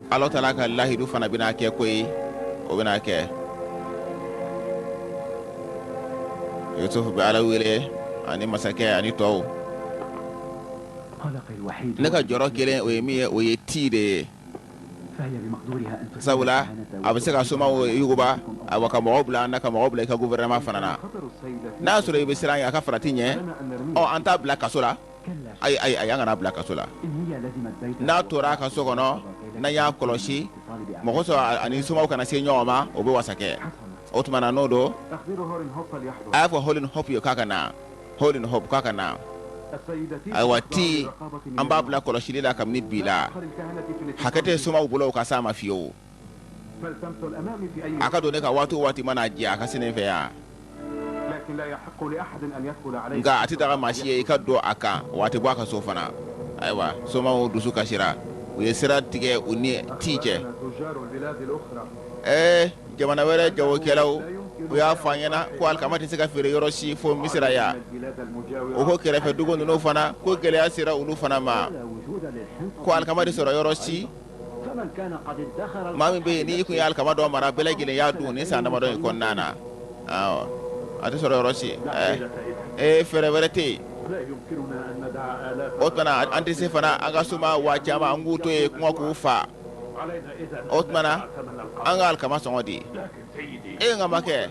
Allah ta'ala ka lahidu fana bina kɛ koyi o bina kɛ Yusuf bɛ Ala wele ani masakɛ ani tɔw ne ka jɔrɔ kelen o ye min ye o ye ti de ye sabula a bɛ se ka somaw yuguba a ka mɔgɔw bila na ka mɔgɔw bila I ka gouvernement fana na n'a sɔrɔ I bɛ siran a ka farati ɲɛ an t'a bila kaso la ayi an kana bila kaso la n'a tora a ka so kɔnɔ n'an y'a kɔlɔsi mɔgɔ sɔrɔ ani somaw kana se ɲɔgɔn ma o bɛ wasa kɛ o tuma na n'o don a y'a fɔ Holding Hope ye k'a ka na Holding Hope k'a ka na ayiwa ti an b'a bila kɔlɔsili la kabini bi la hakɛ tɛ somaw bolo o ka s'a ma fiyewu a ka don ne ka waati o waati mana diya a ka se ne fɛ yan nka a tɛ daga maa si ye I ka don a kan wa a tɛ bɔ a ka so fana ayiwa somaw dusu kasira u ye sira tigɛ u ni ti cɛ jamana wɛrɛ jagokɛlaw u y'a fɔ an ɲɛna ko alikama tɛ se ka feere yɔrɔ si fo Misira yan o ko kɛrɛfɛ dugu ninnu fana ko gɛlɛya sera olu fana ma ko alikama tɛ sɔrɔ yɔrɔ si maa min bɛ yen n'i kun ye alikama dɔ mara bɛɛ lajɛlen y'a dun ni san damadɔ in kɔnɔna na a tɛ sɔrɔ yɔrɔ si fɛɛrɛ wɛrɛ tɛ yen o tuma an tɛ se fana an ka soma waa caman an k'u to yen kuma k'u fa o tuma na an ka alikama sɔngɔ di nka makɛ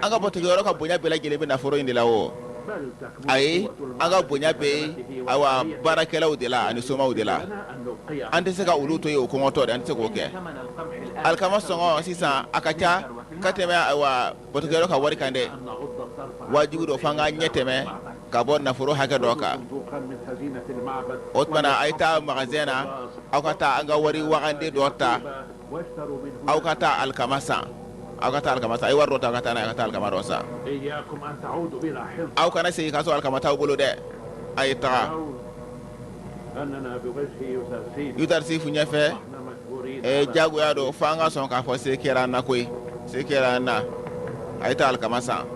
an ka bɔtɔkɛyɔrɔ ka bonya bɛɛ lajɛlen bɛ nafolo in de la o ayi an ka bonya bɛ ayiwa baarakɛlaw de la ani somaw de la an tɛ se ka olu to yen o kɔngɔtɔ de an tɛ se k'o kɛ alikama sɔngɔ sisan a ka ca ka tɛmɛ ayiwa bɔtɔkɛyɔrɔ ka wari kan dɛ wajibi don f'an ka ɲɛ tɛmɛ ka bɔ nafolo hakɛ dɔ kan o tuma na a ye taa magasin na aw ka taa an ka wari waganden dɔ ta aw ka taa alikama san aw ka taa alikama san a ye wari dɔ ta aw ka taa n'a ye ka taa alikama dɔ san aw kana segin ka sɔrɔ alikama t'aw bolo dɛ a ye taga Yutarsifu ɲɛfɛ jagoya don f'an ka sɔn k'a fɔ se kɛra an na koyi se kɛra an na a ye taa alikama san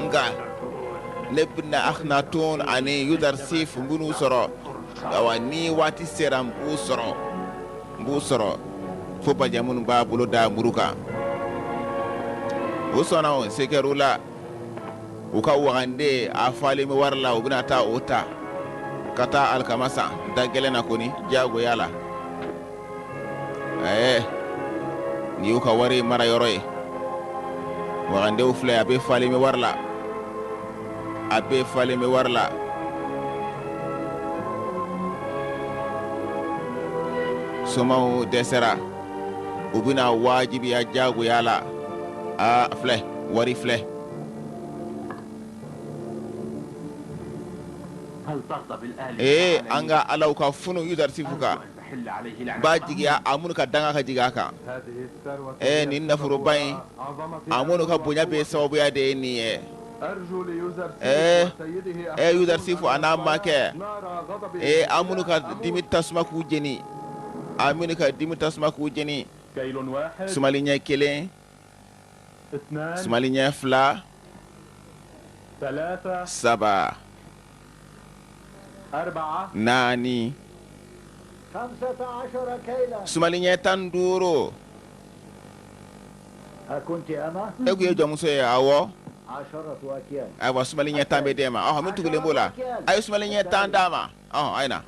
nka ne bɛna Akhenaton ani Yutarsifu n b'u sɔrɔ awa ni waati sera n b'u sɔrɔ fo bajan minnu b'a bolo da muru kan o sɔnna o se kɛra u la u ka wagande a falen bɛ wari la u bɛna taa o ta ka taa alikama san da gɛlɛn na kɔni jagoya la ni y'u ka wari mara yɔrɔ ye wagandew filɛ a bɛ falen bɛ wari la a bɛ falen bɛ wari la somaw dɛsɛra u bɛna wajibiya jagoya la filɛ wari filɛ an ka Alaw ka funu Yutarsifu kan b'a jigiya a minnu ka danga ka jigin a kan nin nafoloba in a minnu ka bonya bɛ sababuya de ye nin ye Yutarsifu a n'a makɛ an minnu ka dimi tasuma k'u jeni a minnu ka dimi tasuma k'u jeni sumali ɲɛ 1 sumali ɲɛ 2 3 4 sumali ɲɛ 15 e kun ye jɔnmuso ye awɔ ayiwa sumali ɲɛ 10 bɛ d'e ma min tugulen b'o la a ye sumali ɲɛ 10 d'a ma a ye na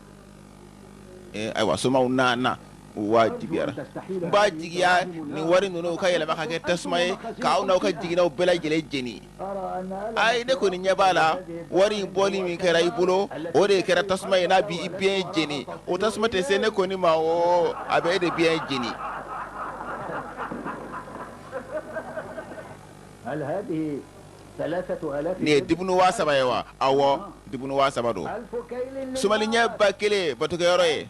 ayiwa somaw na wajibiyara n b'a jigiya nin wari ninnu ka yɛlɛma ka kɛ tasuma ye k'aw n'aw ka jiginaw bɛɛ lajɛlen jeni ayi ne kɔni ɲɛ b'a la wari in bɔli min kɛra i bolo o de kɛra tasuma ye n'a bi i biyɛn jeni o tasuma tɛ se ne kɔni ma o a bɛ e de biyɛn jeni nin ye dibunu 3,000 ye wa awɔ dibunu 3,000 don sumali ɲɛ 1,000 batokɛyɔrɔ ye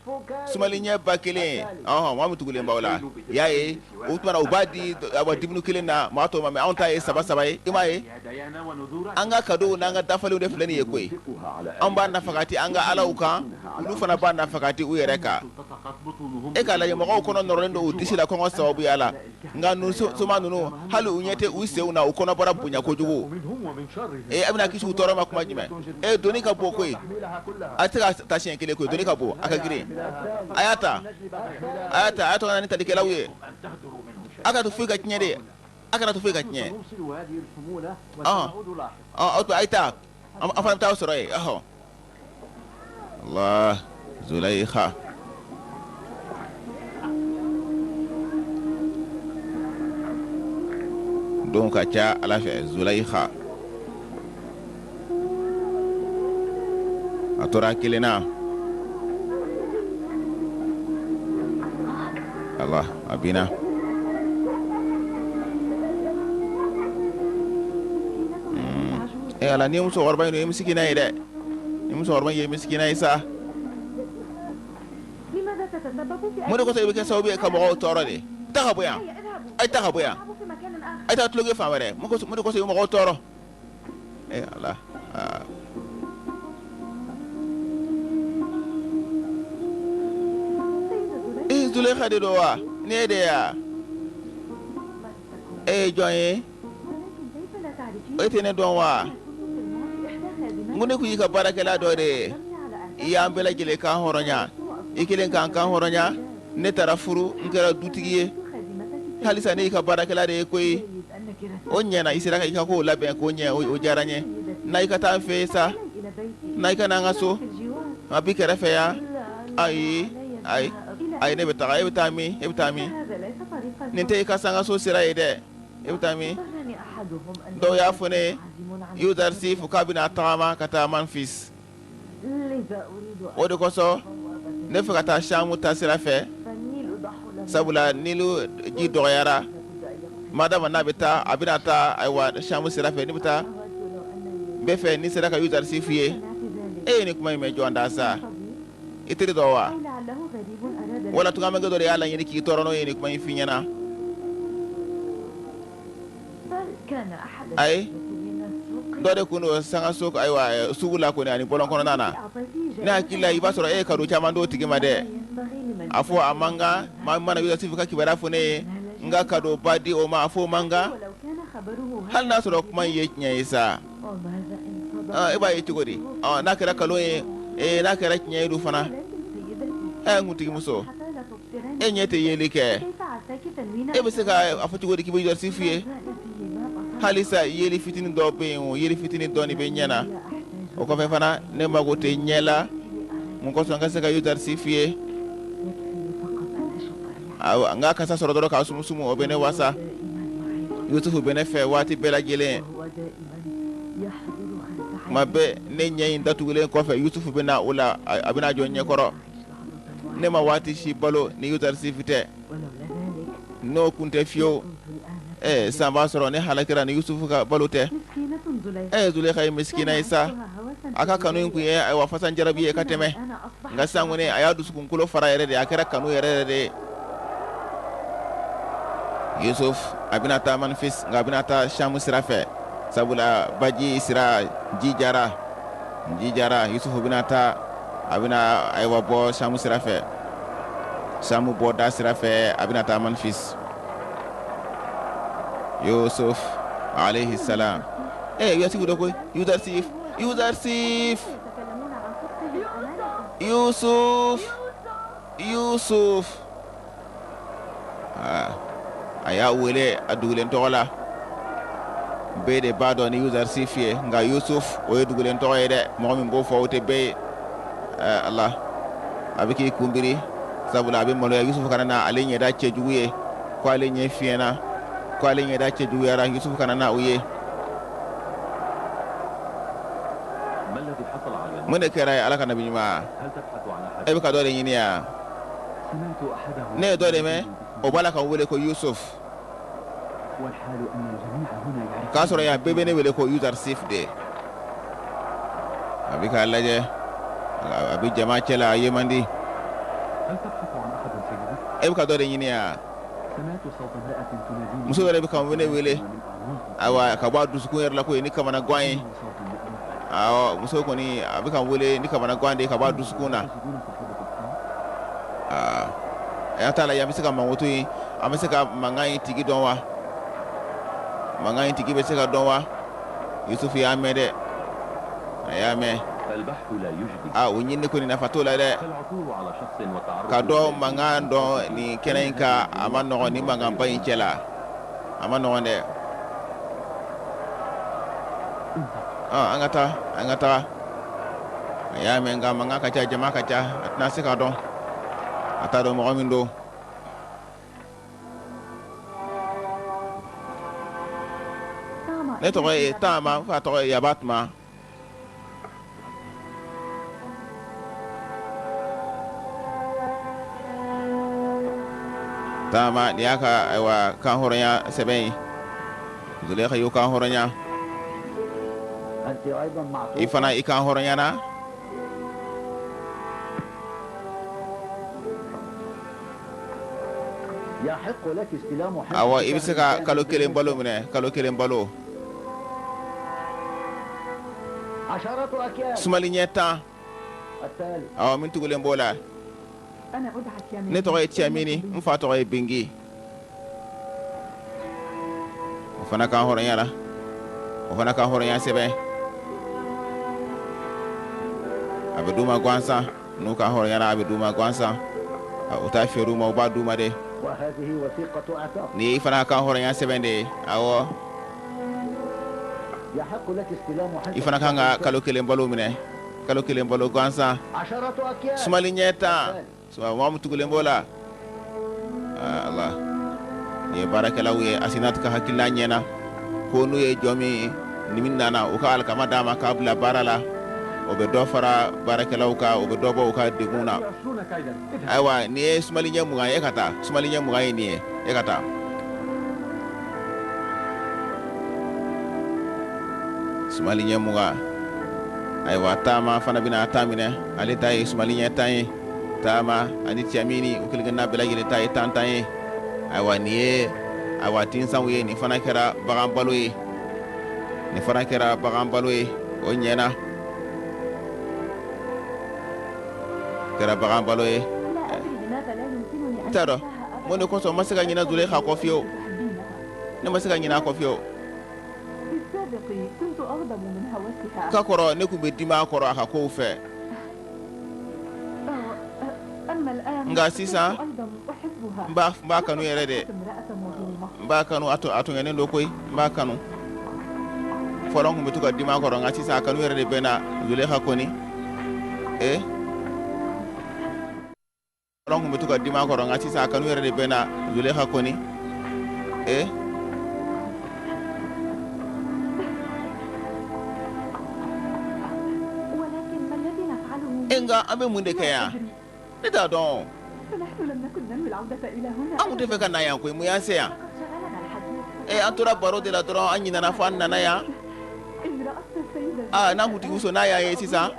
sumali ɲɛ 1,000 maa min tugulen b'aw la i y'a ye o tuma na u b'a di dibunu 1 na maa tɔw ma mɛ anw ta ye 3,3 ye i m'a ye an ka cadeau n'an ka dafalenw de filɛ nin ye koyi an b'a nafakati an ka Alaw kan ulu fana ba nafa ka di u yɛrɛ kan e k'a lajɛ mɔgɔw kɔnɔ nɔrɔlen don u disi la kɔngɔ sababuya la nka soma ninnu hali u ɲɛ tɛ u senw na u kɔnɔ bɔra bonya kojugu a bɛna kisi u tɔɔrɔ ma kuma jumɛn doni ka bɔ koyi a tɛ ka ta siɲɛ kelen koyi doni ka bɔ a ka girin a y'a ta a tɔgɔ na ni talikɛlaw ye a ka to foyi ka tiɲɛ de a kana to foyi ka tiɲɛ a yi ta an fana bɛ taa sɔrɔ yen Allah Zulaykha donc ka ca Ala fɛ Zulaykha a tora kelen na Allah a binna Ala ni musokɔrɔba in ye misikina ye dɛ ni musokɔrɔba ye misikina ye sa mun de kosɔn i bɛ kɛ sababu ye ka mɔgɔw tɔɔrɔ de taa ka bɔ yan a ye taa ka bɔ yan a ye taa tulonkɛ fan wɛrɛ mun de kosɔn i bɛ mɔgɔw tɔɔrɔ Ala Zulaykha de don wa ne ye de ya e ye jɔn ye e tɛ ne dɔn wa n ko ne kun y'i ka baarakɛla dɔ de ye i y'an bɛɛ lajɛlen kan hɔrɔnya i kelen k'an kan hɔrɔnya ne taara furu n kɛra dutigi ye halisa ne y'i ka baarakɛla de ye koyi o ɲɛna i sera ka i ka kow labɛn k'o ɲɛ o diyara n ye na i ka taa an fɛ yen sa na i ka na an ka so a bi kɛrɛfɛ yan ayi ne bɛ taga e bɛ taa min nin tɛ i ka san ka so sira ye dɛ e bɛ taa min dɔw y'a fɔ ne Yusuf k'a bɛna tagama ka taa Memphis o de kosɔn ne fɛ ka taa Shamu ta sira fɛ sabula Nilu ji dɔgɔyara madama n'a bɛ taa a bɛna taa ayiwa Shamu sira fɛ ne bɛ taa n bɛ fɛ ni sera ka Yusuf ye e ye nin kuma in mɛn jɔn da sa i teri dɔ wa wala tugamɛkɛ dɔ de y'a laɲini k'i tɔɔrɔ n'o ye nin kuma in f'i ɲɛna ayi dɔ de kun don sangaso ayiwa sugu la kɔni ani bɔlɔn kɔnɔna na ne hakili la i b'a sɔrɔ e ye kado caman d'o tigi ma dɛ a fɔ a man kan maa mana Yusuf ka kibaruya fɔ ne ye n ka kado ba di o ma a fɔ o man kan hali n'a sɔrɔ kuma in ye tiɲɛ ye sa e b'a ye cogo di n'a kɛra nkalon ye n'a kɛra tiɲɛ ye du fana n kuntigi muso e ɲɛ tɛ yeli kɛ e bɛ se ka a fɔ cogo di k'i bɛ Yusuf ye halisa yeli fitinin dɔ bɛ yen o yeli fitinin dɔ bɛ ɲɛ na o kɔfɛ fana ne mago tɛ ɲɛ la mun kosɔn n ka se ka Yusuf ye n ka kasa sɔrɔ dɔrɔn k'a sumusumu o bɛ ne wasa Yusuf bɛ ne fɛ waati bɛɛ lajɛlen tuma bɛɛ ne ɲɛ in datugulen kɔfɛ Yusuf bɛ na o la a bɛna jɔ ɲɛkɔrɔ ne ma waati si balo ni Yusuf tɛ n'o kun tɛ fiyewu san b'a sɔrɔ ne halakira ni Yusuf ka balo tɛ Zulaykha ye misikina ye sa a ka kanu in kun ye ayiwa fasan jarabi ye ka tɛmɛ nka sisan kɔni a y'a dusukunkolo fara yɛrɛ de a kɛra kanu yɛrɛ de ye Yusuf a bɛna taa Memphis nka a bɛna taa Shamu sira fɛ sabula baji sira ji jara Yusuf bɛna taa a bɛna ayiwa bɔ Shamu sira fɛ Shamu bɔda sira fɛ a bɛna taa Memphis Yusuf alayhi salam Yusuf dɔ ko Yusuf a y'a wele a dugulen tɔgɔ la bɛɛ de b'a dɔn ni Yusuf ye nka Yusuf o ye dugulen tɔgɔ ye dɛ mɔgɔ min b'o fɔ o tɛ bɛɛ ye Allah a bɛ k'i kunbiri sabula a bɛ maloya Yusuf kana na ale ɲɛda cɛjugu ye ko ale ɲɛ fiɲɛna ko ale ɲɛda cɛjuguyara Yusuf kana na o ye mun de kɛra ye Ala ka nabi ɲuman e bɛ ka dɔ de ɲini yan ne ye dɔ de mɛn o b'a la ka wele ko Yusuf k'a sɔrɔ yan bɛɛ bɛ ne wele ko Yusuf de a bɛ k'a lajɛ a bɛ jama cɛ la a ye man di e bɛ ka dɔ de ɲini yan muso yɛrɛ bɛ ka ne wele ayiwa ka bɔ a dusukun yɛrɛ la ko ye ni kamana gan ye muso kɔni a bɛ ka wele ni kamana gan de ka bɔ dusukun na an t'a la an bɛ se ka mankutu in an bɛ se ka mankan in tigi dɔn wa mankan in tigi bɛ se ka dɔn wa Yusufu y'a mɛn dɛ a y'a mɛn o ɲinini kɔni nafa t'o la dɛ ka dɔn mankan dɔn nin kɛnɛ in kan a ma nɔgɔn ni mankanba in cɛ la a ma nɔgɔn dɛ an ka taa a y'a mɛn nka mankan ka ca jama ka ca a tɛna se ka dɔn a t'a dɔn mɔgɔ min don ne tɔgɔ ye Taama fa tɔgɔ ye Yabatuma Taama ni y'a ka kan hɔrɔnya sɛbɛn ye Zulekha y'o kan hɔrɔnya i fana i kan hɔrɔnyana awɔ i bɛ se ka kalo kelen balo minɛ kalo kelen balo sumali ɲɛ 10 awɔ min tugulen b'o la ne tɔgɔ ye Tiyamini n fa tɔgɔ ye Bengi o fana kan hɔrɔnyana o fana kan hɔrɔnya sɛbɛn a bɛ d'u ma gansan n'u kan hɔrɔnyana a bɛ d'u ma gansan o t'a feere u ma u b'a d'u ma de ni i fana kan hɔrɔnya sɛbɛn de ye awɔ i fana kan ka kalo kelen balo minɛ kalo kelen balo gansan sumali ɲɛ 10 maa min tugulen b'o la Allah ni ye baarakɛlaw ye Asinatu ka hakilila ɲɛna ko n'u ye jɔn min ni min nana u ka alikama d'a ma k'a bila baara la o bɛ dɔ fara baarakɛlaw kan o bɛ dɔ bɔ u ka degun na ayiwa ni ye sumali ɲɛ 20 ye e ka taa sumali ɲɛ 20 ye nin ye e ka taa sumali ɲɛ 20 ayiwa Taama fana bɛna a ta minɛ ale ta ye sumali ɲɛ 10 ye Taama ani Tiyamini u kelen-kelenna bɛɛ lajɛlen ta ye 10 ye ayiwa nin ye ayiwa tinsanw ye nin fana kɛra bagan balo ye nin fana kɛra bagan balo ye o ɲɛna kɛra bagan balo ye n t'a dɔn mun de kosɔn n ma se ka ɲinɛ Zulekha kɔ fiyewu ne ma se ka ɲinɛ a kɔ fiyewu ka kɔrɔ ne tun bɛ dimi a kɔrɔ a ka kow fɛ nka sisan n b'a kanu yɛrɛ de n b'a kanu a tɔɲɔnen don koyi n b'a kanu fɔlɔ n tun bɛ to ka dimi a kɔrɔ nka sisan a kanu yɛrɛ de bɛ na Zulekha kɔni fɔlɔ n tun bɛ to ka dimi a kɔrɔ nka sisan a kanu yɛrɛ de bɛ na Zulekha kɔni nka an bɛ mun de kɛ yan ne t'a dɔn an tun tɛ fɛ ka na yan koyi mun y'an se yan an tora baro de la dɔrɔn an ɲinɛna fo an nana yan n'an kuntigi muso n'a y'a ye sisan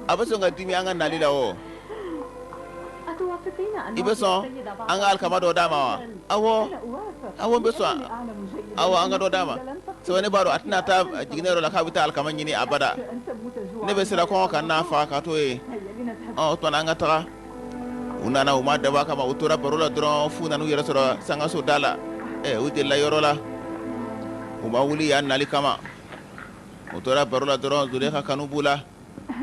a bɛ sɔn ka dimi an ka nali la o i bɛ sɔn an ka alikama dɔ d'a ma wa awɔ n bɛ sɔn awɔ an ka dɔ d'a ma sabu ne b'a dɔn a tɛna taa jiginniyɔrɔ la k'a bɛ taa alikama ɲini abada ne bɛ siran kɔngɔ ka n'a faga ka to yen o tuma an ka taga u nana u ma dabɔ a kama u tora baro la dɔrɔn f'u nana u yɛrɛ sɔrɔ sangaso da la u delila yɔrɔ la u ma wuli yan nali kama u tora baro la dɔrɔn Zulekha kanu b'u la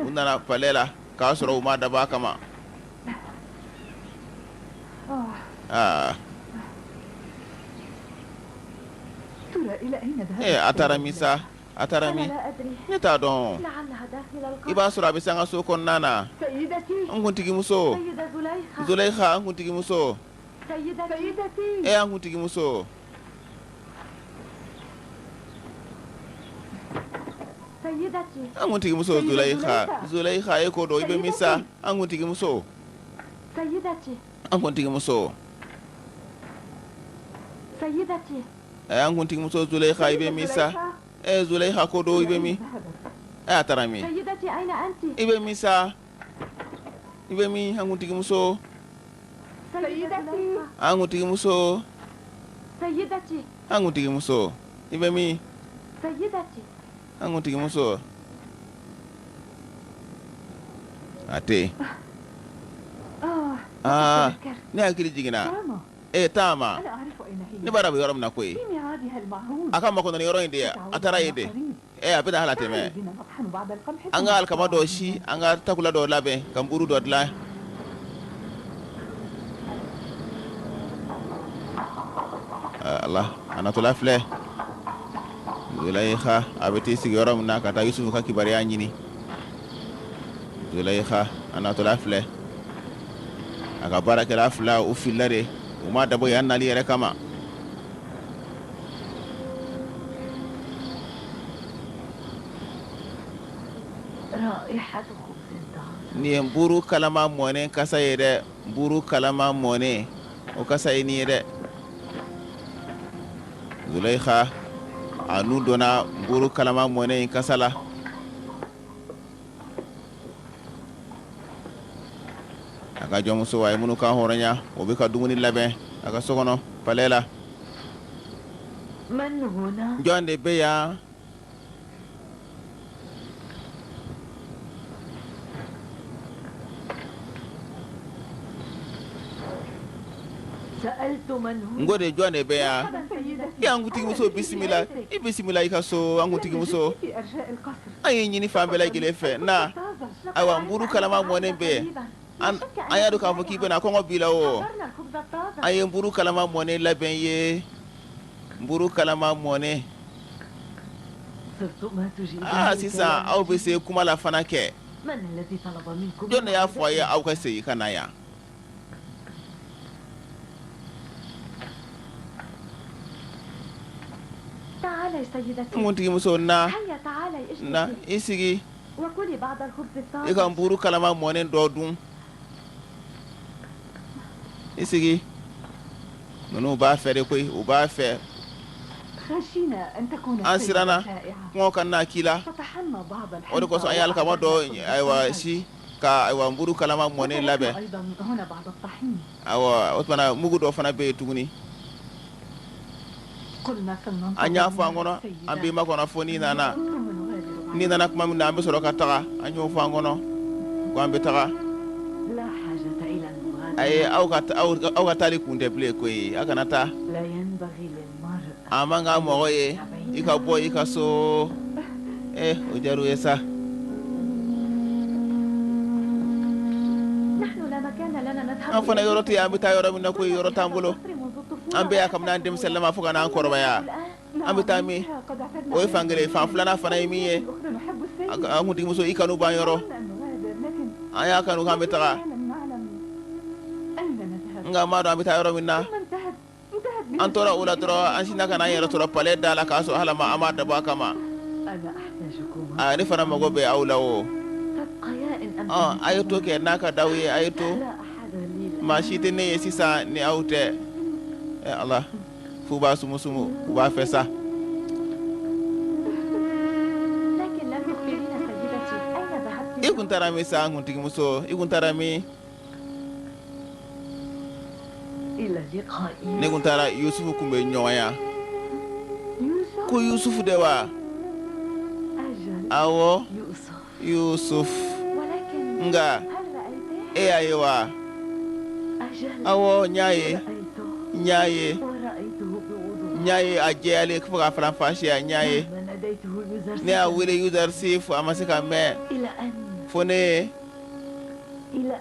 u nana palɛ la k'a sɔrɔ u ma dabɔ a kama a taara min sa a taara min ne t'a dɔn i b'a sɔrɔ a bɛ sangaso kɔnɔna na n kuntigimuso Zulekha n kuntigimuso an kuntigimuso an kuntigimuso Zulekha e ko dɔn i bɛ min sa an kuntigimuso an kuntigimuso an kuntigimuso Zulekha i bɛ min sa Zulekha ko dɔn i bɛ min a taara min i bɛ min sa i bɛ min an kuntigimuso an kuntigimuso an kuntigimuso i bɛ min an tigi muso ate ne hakili jigina tama ne bara bu yoro na koy aka mako na yoro inde atara yede abida halate me anga alkama do shi anga takula do labe kamburu do la Allah anatola fle Zulaykha abeti sigoro na kata Yusuf ka kibari anyini Zulaykha anatola fle aka baraka la fla o filare o ma dabo yanna li yere kama ni mburu kalama mone kasa yede mburu kalama mone o kasa ni yede Zulaykha anu dona mburu kalama mone kasala aka jomuso way munu ka horanya o be ka dumuni labe aka sokono palela man huna jonde beya ngode jonde beya yangu tigi muso bismillah bismillah ikaso angu tigi muso ay nyini fambela gele fe na awa mburu kalama mone be an ayadu ka foki bena ko ngobila o ay mburu kalama mone laben ye mburu kalama mone sisa aw be se kuma la fana ke jonne ya foye aw ka se kana ya تعالي سيدتي مونتي مسونا هيا تعالي اجلسي na isigi وكلي بعض الخبز الطازج ika mburu kalama monen dodun isigi nunu ba fere koy u ba fe خشينا ان تكون ansirana ngo kanna kila فتحنا بعض الحين odi ko so ayal kama do aywa si ka aywa mburu kalama monen labe ايضا هنا بعض الطحين awa otmana mugu do fana be tuguni قلنا فلننتظر anya fa ngono ambi makono foni nana ni nana kuma mun ambe soro ka taga anyo fa ngono ko ambe taga لا حاجة إلى المغادرة ay au ka tali kunde ble koy akanata لا ينبغي للمرء amanga moye ika boy ika so ojaru esa نحن لا مكان لنا نذهب afana yoroti ambi ta yoro min ko yoro tambulo ambe akam nan dem sallama fuga nan korba ya ambi tami o fangere fa fulana fana miye amuti muso ikanu ba yoro aya kanu kambe taga nga ma do ambi ta yoro minna antora ula toro ansina kana yero toro pale dala kaso hala ma amada ba kama أنا أحتاجكما ani fana mago be awlawo تبقيا إن أمكن ayto ke naka dawi ayto لا أحد لي ma shite ne sisa ni awte Allah fu ba sumu ba fesa لكن لا تخبرين سيدتي أين ذهبت ikun tarami sa nguntigi muso ikun tarami إلى اللقاء ne kun tara Yusufu kumbe nyoya يوسف ko Yusufu de wa أجل awo يوسف Yusuf ولكن nga هل رأيته ayewa أجل awo nyaye رأيته nyaye ورأيته بوضوح nyaye ajele fuga franfashi ya nyaye ما ناديته يوزر ne a wele user sifu amasika me إلى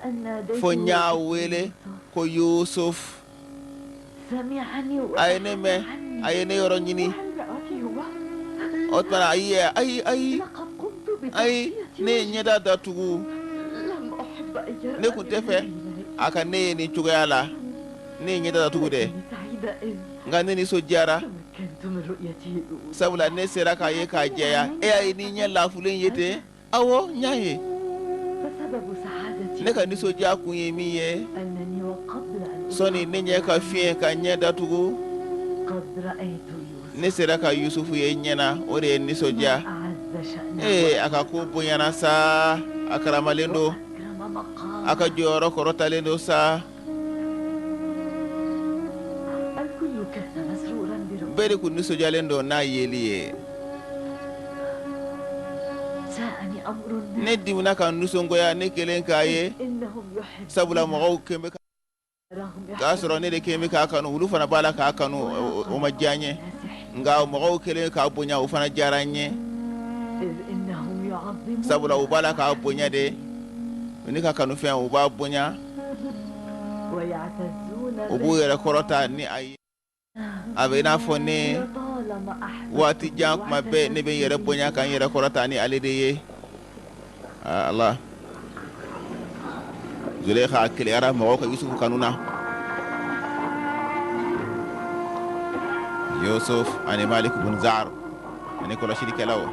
أن ناديته fo nya wele ko Yusuf سمعني ayene me ayene yoro nyini وهل رأتي هو otmana ay لقد قمت ay بتغطية ne nyeda datugu لم أحب أن يرى ne kun tefe aka ne ni chugayala ne nyeda datugu de سعيدة إذ nga ne ni so jara تمكنت من رؤيته sabula ne sera ka ye ka jeya ay ni nya lafulen yete awo nyaye فسبب سعادتي ne ka ni so ja kunye miye أنني وقبل أن soni ne nya ka fie ka nya datugu قد رأيت يوسف ne sera ka Yusufu ye nyena o de ni so ja أعز شأنه aka ko bunyana sa akaramalendo وأكرم مقامه aka joro korotalendo sa الكل كان مسرورا برؤيته beri kun ni so jalendo na yeliye ne dimina kan nusongoya ne kelen k'a ye sabula mɔgɔw kɛmɛ k'a sɔrɔ ne de kɛmɛ k'a kanu olu fana b'a la k'a kanu o ma diya n ye nka mɔgɔw kelen k'a bonya o fana diyara n ye sabula u b'a la k'a bonya de ne ka kanu fɛn u b'a bonya u b'u yɛrɛ kɔrɔta ni a ye a bɛ i n'a fɔ ne waati jan kuma bɛɛ ne bɛ n yɛrɛ bonya ka n yɛrɛ kɔrɔta ni ale de ye Allah Zulekha keleyara mɔgɔw ka Yusufu kanu na Yusuf ani Malik ibn Zar ani kɔlɔsilikɛlaw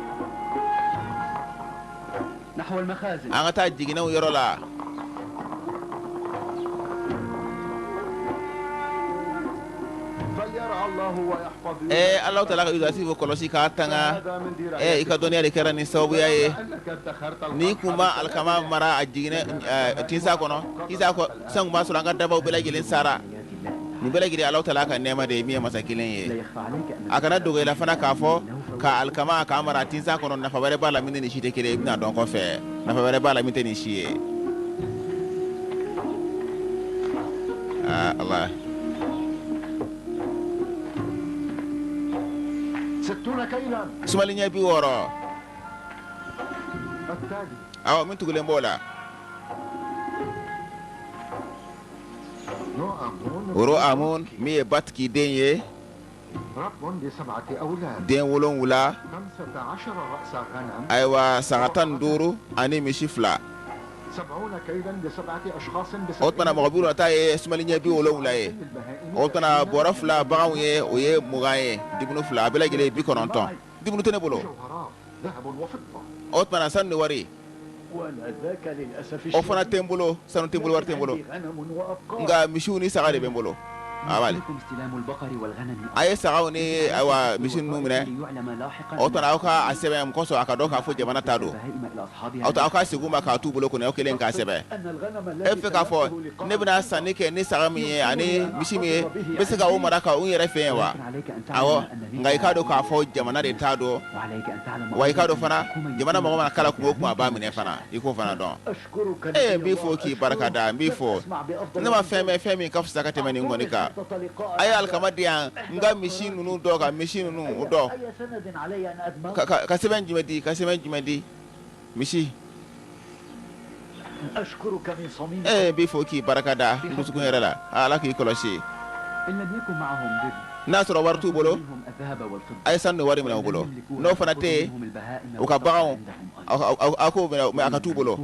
an ka taa jiginɛw yɔrɔ la Allah taala ka Yusufu kɔlɔsi k'a tanga i ka dɔnniya de kɛra ni sababuya ye ni kuma alkama mara a jiginɛ tinsa kɔnɔ isa ko san kuma sɔrɔ an ka dabaw bɛɛ lajɛlen sara nin bɛɛ lajɛlen Allah taala ka nɛɛma de ye min ye masa kelen ye a kana dogo i la fana k'a fɔ ka alkama k'a mara tinsa kɔnɔ nafa wɛrɛ b'a la min ni si tɛ kelen i bɛna dɔn kɔfɛ nafa wɛrɛ b'a la min tɛ nin si ye Allah sumali ɲɛ 60 awɔ min tugulen b'o la Oro Amun min ye Batki den ye den 7 ayiwa saga 15 ani misi 2 o tuma mɔgɔ bi ta ye sumali ɲɛ 70 ye o tuma bɔrɔ 2 baganw ye o ye 20 ye dibunu 2 a bɛɛ lajɛlen 90 dibunu tɛ ne bolo o tuma sanu ni wari o fana tɛ n bolo sanu tɛ n bolo wari tɛ n bolo nka misiw ni saga de bɛ n bolo a ye sagaw ni ayiwa misi ninnu minɛ o tuma aw ka a sɛbɛn kosɔn a ka dɔn k'a fɔ jamana ta don aw ka segin ma k'a t'u bolo kɔnɔ aw kelen k'a sɛbɛn e fɛ k'a fɔ ne bɛna sanni kɛ ni saga min ye ani misi min ye n bɛ se ka o mara ka u yɛrɛ fɛ yen wa awɔ nka i k'a dɔn k'a fɔ jamana de t'a dɔn wa i k'a dɔn fana jamana mɔgɔ mana kala kun o kun a b'a minɛ fana i k'o fana dɔn n b'i fɔ k'i barika da n b'i fɔ ne ma fɛn min ka fisa ka tɛmɛ nin kɔni kan a ye alikama di yan n ka misi ninnu dɔ ka misi ninnu dɔ ka sɛbɛn jumɛn di ka sɛbɛn jumɛn di misi n b'i fɔ k'i barika da n dusukun yɛrɛ la ala k'i kɔlɔsi n'a sɔrɔ wari t'u bolo a ye sanu ni wari minɛ u bolo n'o fana tɛ yen u ka baganw aw k'o minɛ mɛ a ka t'u bolo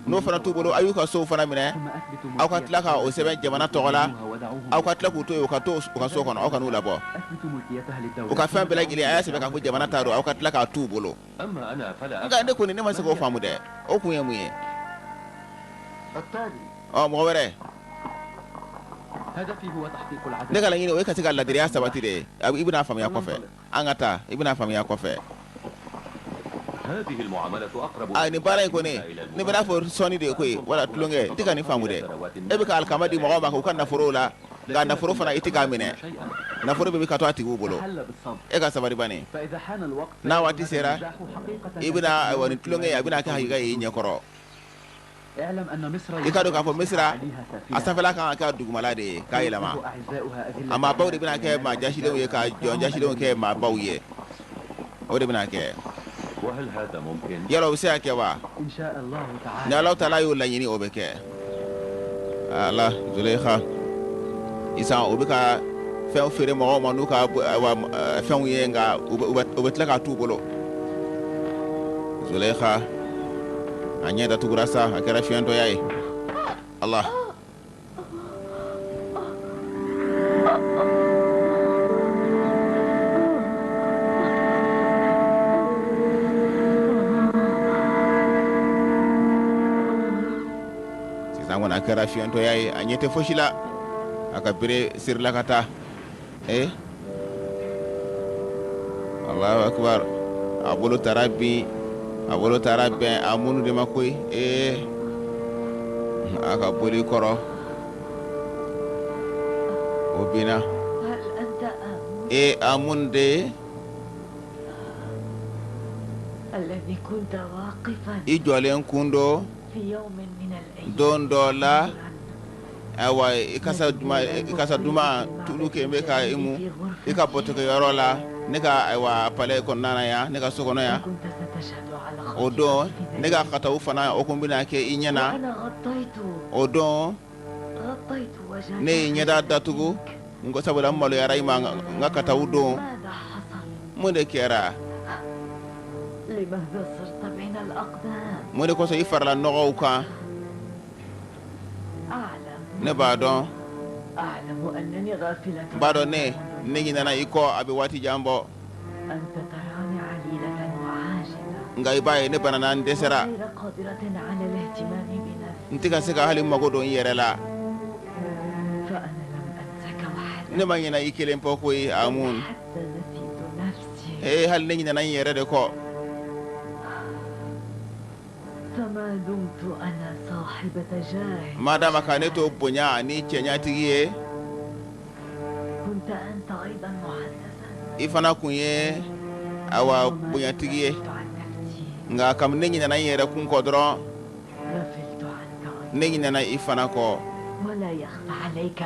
n'o fana t'u bolo a y'u ka sow fana minɛ aw ka tila ka o sɛbɛn jamana tɔgɔ la aw ka tila k'u to yen u ka to u ka so kɔnɔ aw ka n'u labɔ u ka fɛn bɛɛ lajɛlen a y'a sɛbɛn k'a fɔ jamana ta don aw ka tila k'a t'u bolo nka ne kɔni ne ma se k'o faamu dɛ o kun ye mun ye mɔgɔ wɛrɛ ne ka laɲini o ye ka se ka ladiriya sabati de ye i bɛna faamuya kɔfɛ an ka taa i bɛna faamuya kɔfɛ nin baara in kɔni ne bɛ n'a fɔ sɔnni de ye koyi wala tulonkɛ n tɛ ka nin faamu dɛ e bɛ ka alikama di mɔgɔw ma k'u ka nafolow la nka nafolo fana i tɛ k'a minɛ nafolo bɛ ka to a tigiw bolo e ka sabari bani n'a waati sera i bɛna nin tulonkɛ a bɛna kɛ hakika ye i ɲɛkɔrɔ i ka dɔn k'a fɔ Misira a sanfɛla kan ka kɛ dugumala de ye k'a yɛlɛma a maabaw de bɛna kɛ maa jasilenw ye ka jɔn jasilenw kɛ maabaw ye o de bɛna kɛ yala o bɛ se ka kɛ wa ni Alahu Taala y'o laɲini o bɛ kɛ ala Zulekha isa o bɛ ka fɛnw feere mɔgɔw ma n'u ka fɛnw ye nka u bɛ tila k'a t'u bolo Zulekha a ɲɛ datugura sa a kɛra fiɲɛtɔya ye Allah sisan kɔni a kɛra fiɲɛtɔya ye a ɲɛ tɛ fosi la a ka bere sirila ka taa Allahu akbar a bolo taara bin a bolo taara bɛn a munu de ma koyi a ka boli kɔrɔ o binna a mun de الذي كنت واقفا i jɔlen kun do في يوم من الأيام don dɔ la awa i kasa duma tulu ke bɛ ka imu i ka bɔtɔkɛyɔrɔ la ne ka ayiwa palais kɔnɔna na yan ne ka so kɔnɔ yan كنت ستشهد على o don ne ka kataw fana o kun bɛna kɛ i ɲɛna وأنا غطيت o don وجهك ne ye ɲɛda datugu n ko sabula n maloyara i ma n ka kataw don ماذا حصل؟ mun de kɛra لماذا صرت بين الأقدام؟ mun de kosɔn i farala nɔgɔw kan أعلم ne b'a dɔn أنني غافلة b'a dɔn ne ɲinɛna i kɔ a bɛ waati jan bɔ أنت تراني عليلة وعاجزة nka i b'a ye ne banana n dɛsɛra غير قادرة على الاهتمام بنفسي n tɛ ka se ka hali mago don n yɛrɛ la فأنا لم أنسك وحدك ne ma ɲinɛ i kelen pe koyi amun حتى نسيت نفسي hali ne ɲinɛna n yɛrɛ de kɔ فما دمت أنا صاحبة جاه madama ka ne to bonya ni cɛɲatigi ye كنت أنت أيضا محدثا i fana kun ye awa bonyatigi ye غفلت عن نفسي nka kam ne ɲinɛna n yɛrɛ kun kɔ dɔrɔn غفلت عنك أيضا ne ɲinɛna i fana kɔ ولا يخفى عليك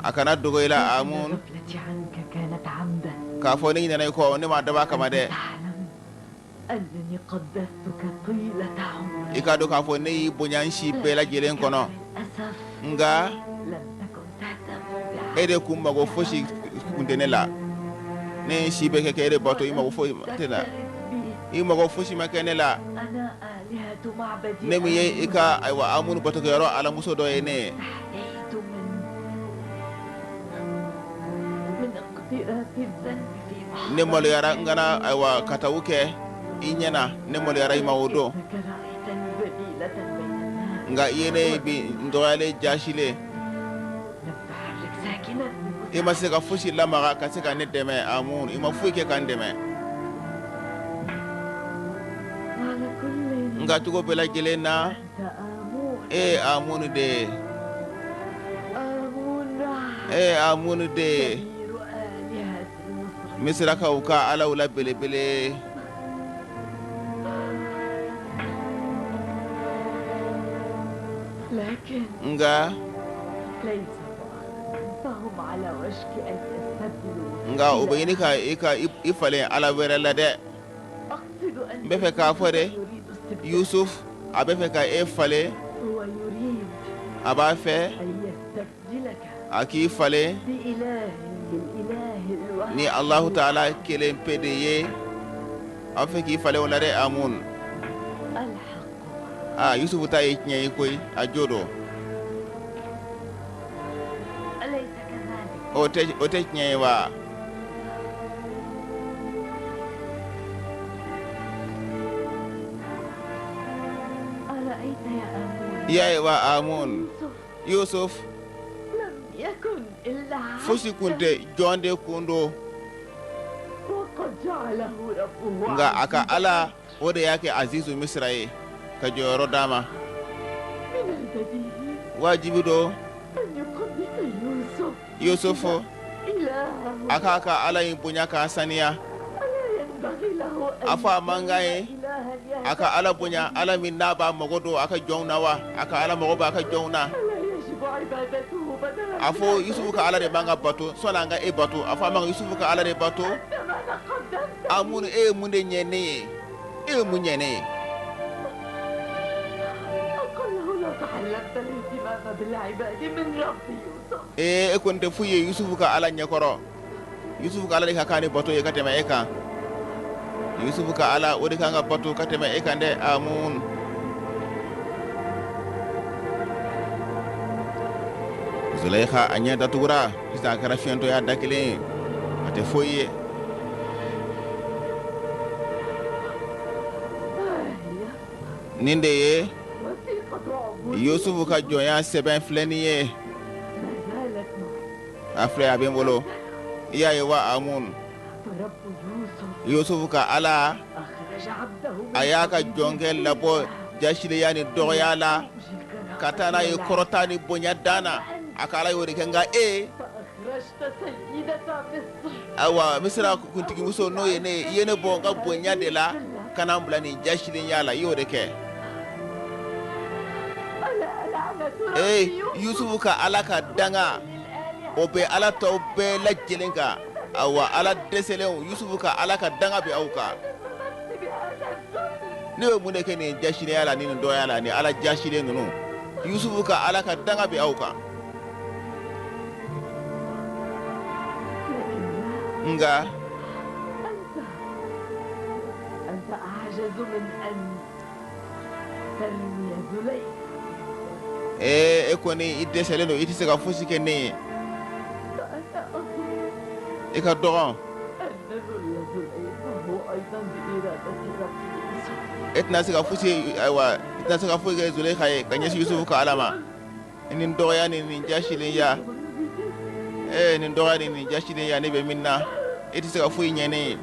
a kana dogo i la أن amun غفلتي عنك كانت عمدا k'a fɔ ne ɲinɛna i kɔ ne ma daba kama dɛ تعلم أنني قدستك طيلة عمري i k'a dɔn k'a fɔ ne y'i bonya n si bɛɛ lajɛlen kɔnɔ للأسف nka لم تكن تهتم e de kun mago fosi kun tɛ ne la ne ye n si bɛɛ kɛ e de bato i mago fosi tɛ na بي i mago fosi ma kɛ ne la أنا آلهة معبدي ne min ye i ka ayiwa amunu batokɛyɔrɔ alamuso dɔ ye ne ye استحييت من اقتراف الذنب في ne maloyara n kana ayiwa katawu kɛ i ɲɛna ne maloyara i ma o don إنك رأيتني ذليلة بين الناس nka i ye ne ye bi n dɔgɔyalen jasilen لم تحرك ساكنا i ma se ka fosi lamaga ka se ka ne dɛmɛ amun i ma foyi kɛ ka n dɛmɛ على كل nka cogo bɛɛ lajɛlen na أنت آمون e ye amunu de ye آمون e ye amunu de ye كبير آلهة مصر misirakaw ka alaw la belebele لكن nka ليس فهم على وشك أن يستبدلوا nka o bɛ ɲini ka i falen ala wɛrɛ la dɛ أقصد أن n bɛ fɛ k'a fɔ de يريد استبدال yusuf a bɛ fɛ ka e falen هو يريد a b'a fɛ أن يستبدلك a k'i falen بإله الإله الواحد ni alahu taala kelen pe de ye a bɛ fɛ k'i falen o la dɛ amun الحق yusuf ta ye tiɲɛ ye koyi a jo don أليس كذلك؟ o tɛ tiɲɛ ye wa أرأيت يا آمون i y'a ye wa amun يوسف yusuf لم يكن إلا fosi kun عبدا tɛ jɔn de kun don وقد جعله ربه nka a ka عزيزا ala o de y'a kɛ azizu misira ye ka jɔyɔrɔ d'a ma من البديهي wajibi don أن يقدم yusuf إلهه a k'a ka ala in bonya k'a saniya ألا ينبغي له أن a fɔ a man kan ye يكون إلها a ka ala bonya ala min n'a b'a mago don a ka jɔnw na wa a ka ala mago b'a ka jɔnw na ألا يجب عبادته بدلا a fɔ yusufu ka ala de man ka bato sɔni an ka e bato a fɔ a man kan yusufu ka ala de bato كما تقدمت a mun e ye mun de ɲɛ ne ye e ye mun ɲɛ ne ye أقله لو تعلمت الاهتمام بالعباد من رب يوسف e kɔni tɛ foyi ye yusufu ka ala ɲɛkɔrɔ yusufu ka ala de ka kan ni bato ye ka tɛmɛ e kan yusufu ka ala o de kan ka bato ka tɛmɛ e kan dɛ amun zulaikha a ɲɛ datugura sisan a kɛra fiyɛntɔya da kelen ye a tɛ foyi ye هي nin de ye وثيقة عبودية yusufu ka jɔnya sɛbɛn filɛ nin ye ما زالت معي a filɛ a bɛ n bolo i y'a ye wa amun فرب يوسف yusufu ka ala أخرج عبده من a y'a ka قبره jɔnkɛ labɔ jasileya ni dɔgɔya la ka taa n'a ye kɔrɔta ni bonya dan na a ka ala y'o de kɛ nka e فأخرجت سيدة مصر ayiwa misira kuntigimuso n'o ye ne ye i ye ne bɔ n ka bonya de la kana bula ni jashilen yala yo de ke Yusuf ka ala ka danga o be ala to be lajjelen ka awa ala deselen Yusuf ka ala ka danga be auka ne be mun ke ni jashilen yala ni ndo yala ni ala jashilen nunu Yusuf ka ala ka danga be auka nga أنت أعجز من أن ترمي زليخ ekoni idesele no itise ka fusi ke ne فأنا أظن e ka doron أن ذري زليخ هو أيضا بإرادة ربي etna se ka fusi aywa etna se ka fusi ke Zulaykha e kanye Yusuf ka alama nin doya ni jashilen ya nin doya ni jashilen ya ne be minna itise ka fusi nyene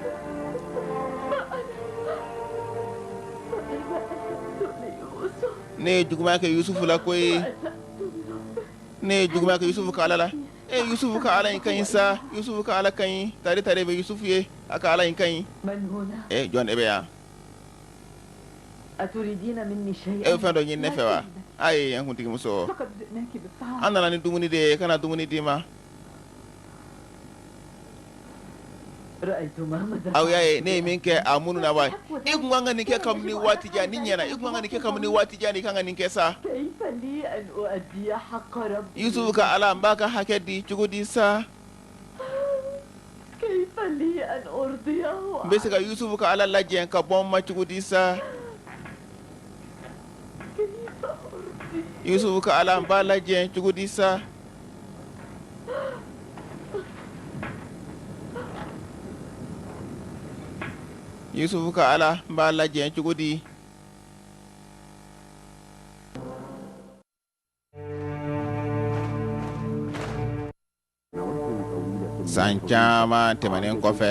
ne juguma ke Yusuf la koy ne juguma ke Yusuf ka alala Yusuf ka ala kan sa Yusuf ka ala kan tare be Yusuf ye aka ala kan من هنا؟ John ebe ya أتريدين مني شيئا؟ fendo nyin ne fewa ay yan huntiki muso فقد جئناك بالطعام andana ni dumuni de kana dumuni di ma رأيت ما مدى aw yaye ne min ke amunu na ba igwanga ni ke kam ni wati ja ni nyana igwanga ni ke kam ni wati ja ni kanga ni ke sa كيف لي أن أؤدي حق ربي؟ Yusuf ka ala mbaka hakedi chugudi sa كيف لي أن أرضيه؟ mbese ka Yusuf ka ala lajjen ka bomma chugudi sa كيف أرضيه؟ Yusuf ka ala mba lajjen chugudi sa Yusuf ka ala mba lajjen chugudi san caman tɛmɛnen kɔfɛ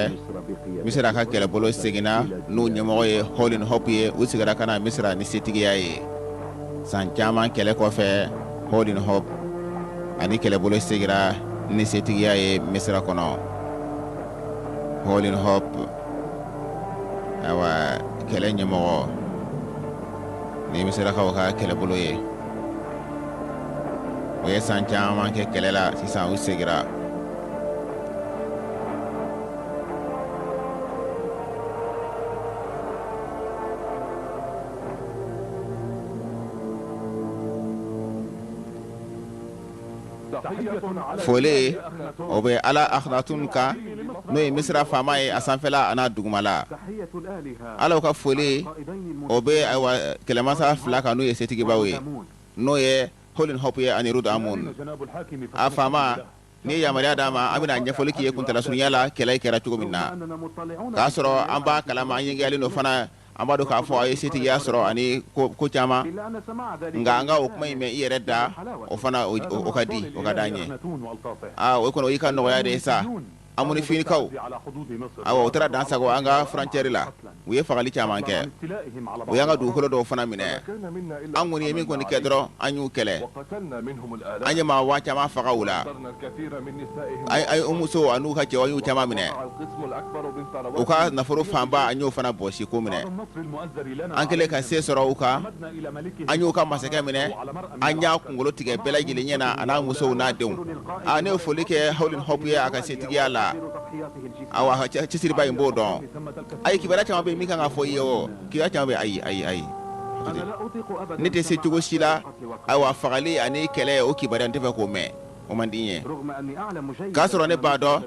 misira ka kɛlɛbolo seginna n'u ɲɛmɔgɔ ye Holin Hope ye u sigira ka na misira ni setigiya ye san caman kɛlɛ kɔfɛ Holin Hope ani kɛlɛbolo segira ni setigiya ye misira kɔnɔ Holin Hope awa kɛlɛ ɲɛmɔgɔ ni misirakaw ka kɛlɛbolo ye o ye san caman kɛ kɛlɛ la sisan u segira fole o be ala akhnatun ka no ye misra fama ye asanfela ana dugumala ala ka fole o be aywa kelemasa fila ka no ye setigi bawe no ye Holin Hope ye ani Rud Amun a fama ni yamariya dama amina ɲɛfɔli k'i ye kuntala surunya la kɛlɛ kɛra cogo min na k'a sɔrɔ an b'a kalama an yengeyalen no fana an b'a dɔn k'a fɔ a ye setigiya sɔrɔ ani ko caman nka an ka o kuma in mɛn i yɛrɛ da o fana o ka di o ka d'an ye o kɔni o y'i ka nɔgɔya de ye sa amunifinikaw awa o taara dan sago an ka frontière la u ye fagali caman kɛ o y'an ka dugukolo dɔw fana minɛ an kɔni ye min kɔni kɛ dɔrɔn an y'u kɛlɛ an ye maa waa caman faga u la an ye musow an'u ka cɛw an y'u caman minɛ u ka nafolo fanba an y'o fana bɔsi ko minɛ an kɛlen ka se sɔrɔ u kan an y'u ka masakɛ minɛ an y'a kunkolo tigɛ bɛɛ lajɛlen ɲɛna a n'a musow n'a denw ne ye foli kɛ Holin Hope ye a ka setigiya la awa cɛsiriba in b'o dɔn ayi kibaruya caman bɛ yen min kan ka fɔ i ye o kibaruya caman bɛ ayi ne tɛ se cogo si la awa fagali ani kɛlɛ o kibaruya n tɛ fɛ k'o mɛn o man di n ye k'a sɔrɔ ne b'a dɔn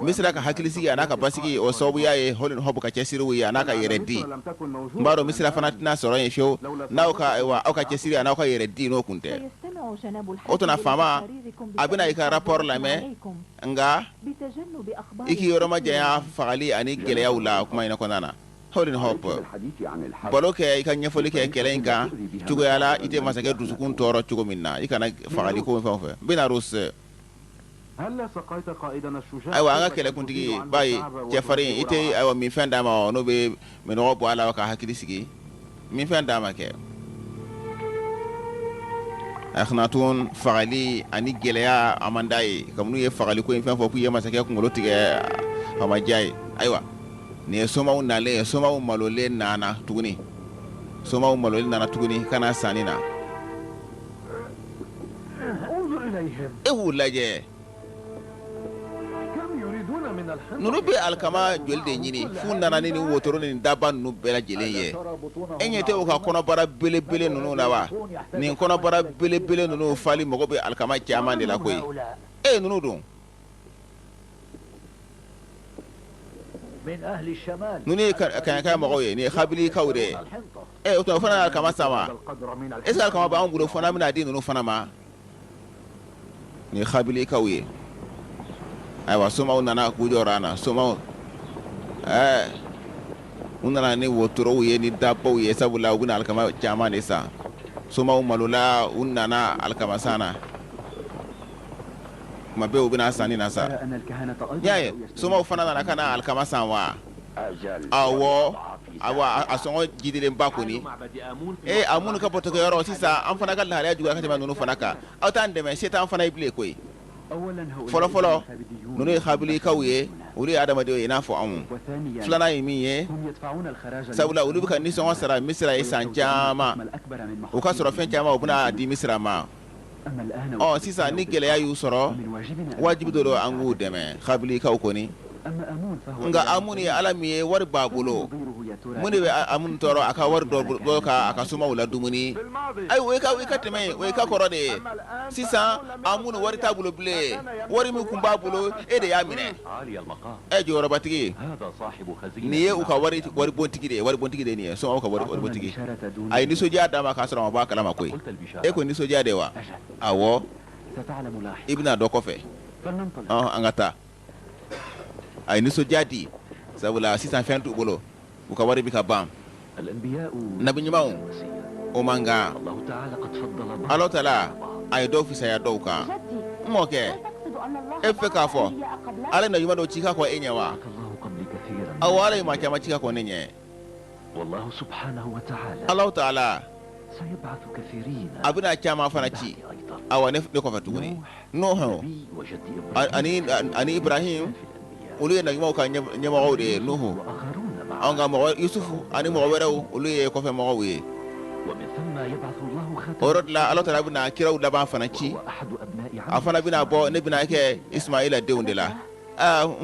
misira ka hakilisigi a n'a ka basigi o sababuya ye Holin Hope ka cɛsiriw ye a n'a ka yɛrɛ di n b'a dɔn misira fana tɛna sɔrɔ yen fiyewu n'aw ka cɛsiri a n'aw ka yɛrɛ di n'o kun tɛ o tuna faama a bɛna i ka rapport lamɛn nga i k'i yɔrɔ ma janya fagali ani gɛlɛyaw la kuma in kɔnɔna na Holin Hope balo kɛ i ka ɲɛfɔli kɛ kɛlɛ in kan cogoya la i tɛ masakɛ dusukun tɔɔrɔ cogo min na i kana fagali ko fɛn o fɛn Belarus ayiwa an ka kɛlɛkuntigi b'a ye cɛfarin i tɛ ayiwa minfɛn d'a ma n'o bɛ minɔgɔ bɔ a la ka hakili sigi minfɛn d'a ma kɛ akhnatun fagali ani gɛlɛya a man d'a ye kabini u ye fagali ko in fɛn fɔ k'u ye masakɛ kunkolo tigɛ a ma diya ye ayiwa ni somaw nale somaw malole nana tuguni somaw malole nana tuguni kana sanina انظر إليهم laje كم يريدون من الحنطة nunu be alkama jolde nyini fu nana ni wotoro ni daba nunu bela jelen ye enye te o ka kono bara bele nunu na wa ni kono bara bele nunu fali mogo be alkama chama de la koy nunu dun من أهل الشمال nunu kan mogo ye ni khabili kawde الحنطة o to fana alkama sama القدر من esa alkama ba ngulo fana mina di nunu fana ma ni khabili kawye aywa soma nana kujorana soma unana ni wotoro ye ni dapo ye sabula una alkama chama ne sa soma malula unana alkama sana mabe ubina sani na sa أن الكهنة أيضا yaye soma fana nana kana alkama sanwa awo awa asongo jidile mbakuni amun ka poto yoro sisa am fana gal hariya juga ka nunu fana ka awtan me setan fana ibile koy folo nunu khabili kawye uri adama de ina fo amu flana yimi ye sabula ulu ka ni songo sara misra isan jama o ka soro fen jama obuna di misra ma sisa ni gele ya yu soro wajibi do angu deme khabili kaw koni nga amuni alamiye war babulo muni be amun toro aka war do ka aka suma wala dumuni ay we ka teme we ka korode sisa amun war tabulo ble war mi kumba bulo de yamine joro batigi ni ye uka war bontigi de ni so uka war bontigi ay ni soja dama ka sura ba kala makoy ko ni soja de wa awo ibna do kofe angata ay ni so jadi sabula sisan fentu bolo uka wari bika bam nabi nyamaw o manga Allah taala ay do fi saya do ka moke efe ka fo ala na yuma do chika ko enyewa awala ma chama chika ko nenye والله سبحانه وتعالى Allah taala سيبعث كثيرين abuna chama fana ci awane ko fatuguni no ani Ibrahim ulu na yuma ka nyama wode nuhu anga mo yusufu ani mo weraw ulu ye ko fe mo we ومن ثم يبعث الله ختم orod la Allah taala bina kiraw da ba fana ci أحد أبناء afana bina bo ne bina ke Ismaila deundela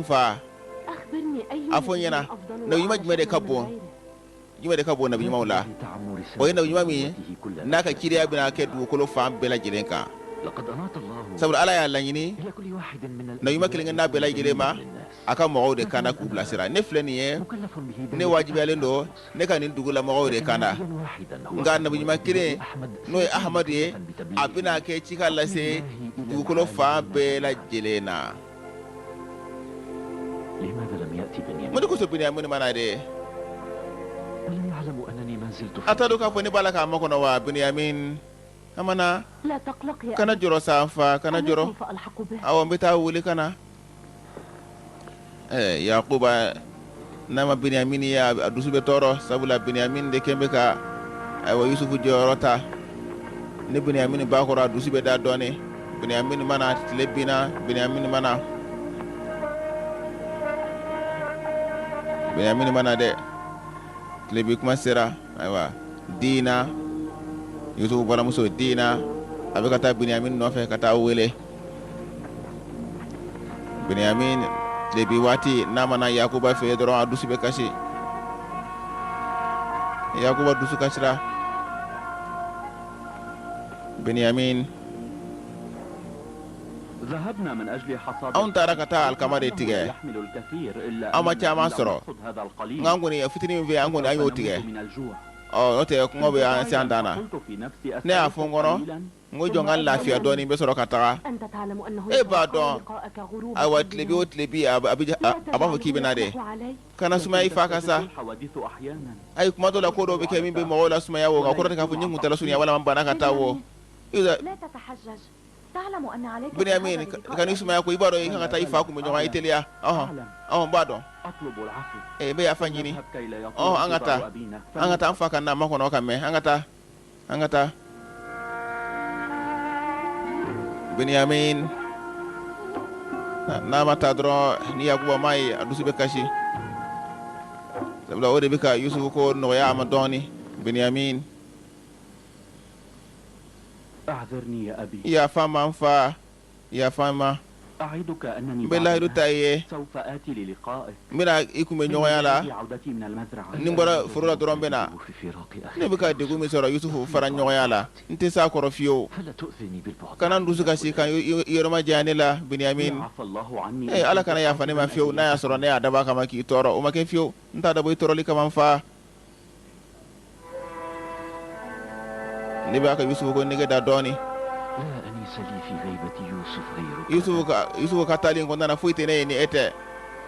mfa أخبرني أي afonyena na yuma jumede kabo nabi yuma wala o yena yuma mi naka kiriya bina ke du ko lo fam bela jirenka لقد أناط الله sabul ala ya lanyini إلى كل واحد من na yuma kilinga na bela jirema aka mo de kana ku blasira ne fleni ye مكلف به ne wajibi alendo ne kanin dugula mo de kana nga nabi yuma kire no ahmad ye abina ke chika la se du ko lo fam bela jilena لماذا لم يأتي بنيامين؟ mun ko so binyamin mana de ألم يعلم أنني ما زلت في atadu ka fo ni balaka mako no wa binyamin amana لا تقلق يا kana joro safa kana أنا joro سوف ألحق به awo mbita wuli kana yaquba nama binyamin ya adusu be toro sabula binyamin de kembe ka awo yusufu jorota ni binyamin ba ko adusu be da doni binyamin mana lebina binyamin mana de lebi kuma sera aywa dina yusufu bala muso dina abe kata binyamin no fe kata wele binyamin lebi wati namana yakuba fe doro adusu be kashi yakuba dusu kashira binyamin ذهبنا من أجل حصاد أون تركتا الكمال تيجي يحمل الكثير إلا أما أننا كما لم سرو. نأخذ هذا القليل nganguni fitini mve anguni ayo tige فنموت من الجوع ote ngobe ansi andana قلت في نفسي ne afongono قليلا ngojo ngal lafiya doni be soro kataka أنت تعلم أنه إيه يتوقع بعدون. لقاءك غروب awat الشمس. lebi ot lebi لا abafu تجعل kibena de يطلق علي. kana suma ifa kasa الحوادث أحيانا ay kuma dola ko do be kemi be mo wala suma yawo ga ko ka fu nyingu tala sunya wala mambana ka tawo iza لا تتحجج تعلم أن عليك binyamin الذهاب للقاء kani suma yako ibaro yi kan ta ifa ku me jonga itelia bado أطلب العفو be ya fanyini اذهب كي لا يطول angata انتظار أبينا. angata amfa kana makono kame angata binyamin na mata dro ni yakuba mai adusu be kashi sabula o de bika Yusuf ko nɔgɔya ma dɔɔni Benyamin أعذرني يا أبي. ya fama fa ya fama أعدك أنني bela hidu taye سوف آتي للقائك. mina ikume ɲɔgɔnya la في عودتي من المزرعة. ni bɔra foro la dɔrɔn bɛna في فراق أخي. ne bika degun min sɔrɔ Yusuf fara ɲɔgɔnya la n tɛ s'a kɔrɔ fiyewu فلا تؤذني بالبعد. kana n dusu kasi kan yɔrɔma janya ne la Benyamin عفى الله عني. ala kana yafa ne ma fiyewu n'a y'a sɔrɔ ne y'a dab'a kama k'i tɔɔrɔ o ma kɛ fiyewu n t'a dabɔ i tɔɔrɔli kama n fa ne b'a ka Yusuf ko nege da dɔɔni لا أنيس لي في غيبة يوسف غيرك. Yusuf ka taali in kɔnɔna na foyi tɛ ne ye ni e tɛ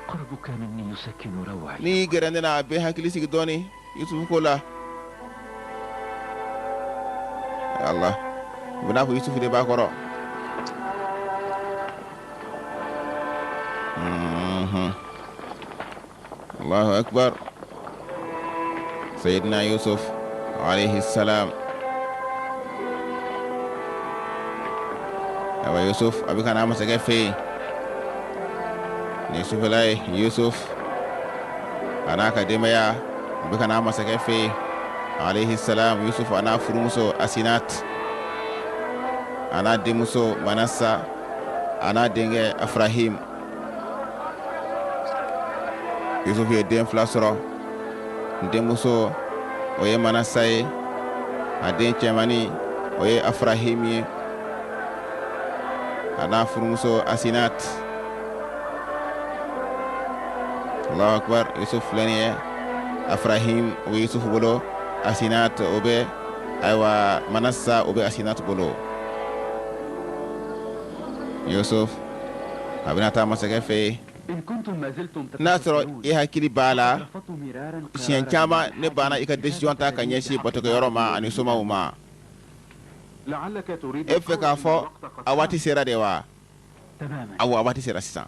قربك مني يسكن روعي. ni gɛrɛ ne na a bɛ hakili sigi dɔɔni Yusuf ko la Allah u bɛn'a fɔ Yusuf de b'a kɔrɔ Allahu akbar Sayyidina Yusuf alayhi salam awa Yusuf a bɛ ka n'a masakɛ fɛ yen ni sufɛla ye Yusuf a n'a ka denbaya a bɛ ka n'a masakɛ fɛ yen alayhi salam Yusuf a n'a furumuso Asinat a n'a denmuso Manasa a n'a denkɛ Afrahim Yusuf ye den fila sɔrɔ denmuso o ye Manasa ye a den cɛmani o ye Afrahim ye a n'a furumuso Asinat Allahu akbar Yusuf filɛ nin ye Afrahim o bɛ Yusuf bolo Asinat o bɛ ayiwa Manasa o bɛ Asinat bolo Yusuf a bɛna taa masakɛ fɛ yen إن كنتم ما زلتم n'a sɔrɔ i hakili b'a la رفضتم مرارا siɲɛ caman ne banna i ka décision ta ka ɲɛsin batokɛyɔrɔ ma ani somaw ma لعلك تريد e fɛ k'a fɔ a waati sera de wa تماما. awɔ a waati sera sisan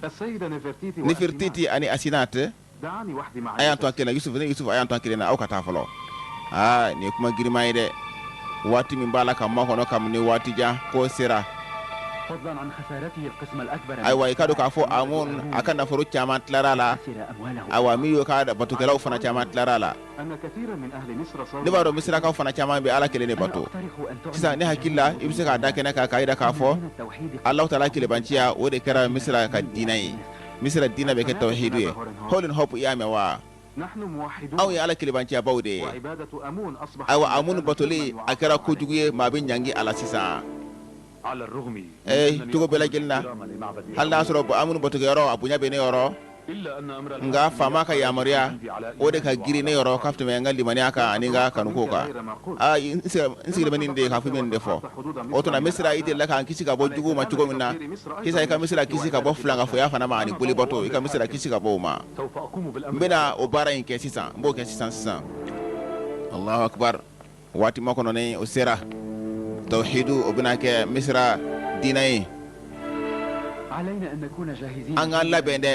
السيدة نفرتيتي Nefertiti ani Asinat دعاني وحدي مع a y'an to an kelen na Yusuf ni Yusuf a y'an to an kelen na aw ka taa fɔlɔ nin ye kuma giriman ye dɛ waati min b'a la ka makɔnɔ kabini waati jan k'o sera فضلا عن خسارته القسم الأكبر. ayiwa i ka don k'a fɔ Amun a ka nafolo caman tilara a la خسر أمواله. ayiwa min y'o ka batokɛlaw fana caman tilara a la أن كثيرا من أهل مصر صاروا. ne b'a dɔn misirakaw fana caman bɛ Ala kelen de bato أقترح أن تعلن sisan ne hakili la i bɛ se k'a da kɛnɛ kan k'a yira k'a fɔ من التوحيد. Alahu Taala kelebanciya o de kɛra Misira ka diinɛ ye Misira diinɛ bɛ kɛ tawhidu ye Holy Hope i y'a mɛn wa نحن موحدون. anw ye Ala kelebanciya baw de ye وعبادة أمون أصبح. ayiwa Amun batoli a kɛra kojugu ye maa bɛ ɲangi a la sisan على الرغم. cogo bɛɛ lajɛlen na hali n'a sɔrɔ Amun batokɛyɔrɔ a bonya bɛ ne yɔrɔ إلا أن أمر nga faama ka yamaruya o de ka girin ne yɔrɔ ka tɛmɛ n ka limaniya kan ani n ka kanuko kan n sigilen bɛ nin de ye k'a fɔ n bɛ nin de fɔ o tuma Misira i delila k'an kisi ka bɔ juguw ma cogo min na sisan i ka Misira kisi ka bɔ filankafoya fana ma ani bolibato i ka Misira kisi ka bɔ o ma سوف أقوم بالأمر. n bɛna o baara in kɛ sisan n b'o kɛ sisan Allahu akbar waati makɔnɔnen o sera tawhidu o bɛna kɛ Misira diinɛ ye علينا أن نكون جاهزين. an k'an labɛn dɛ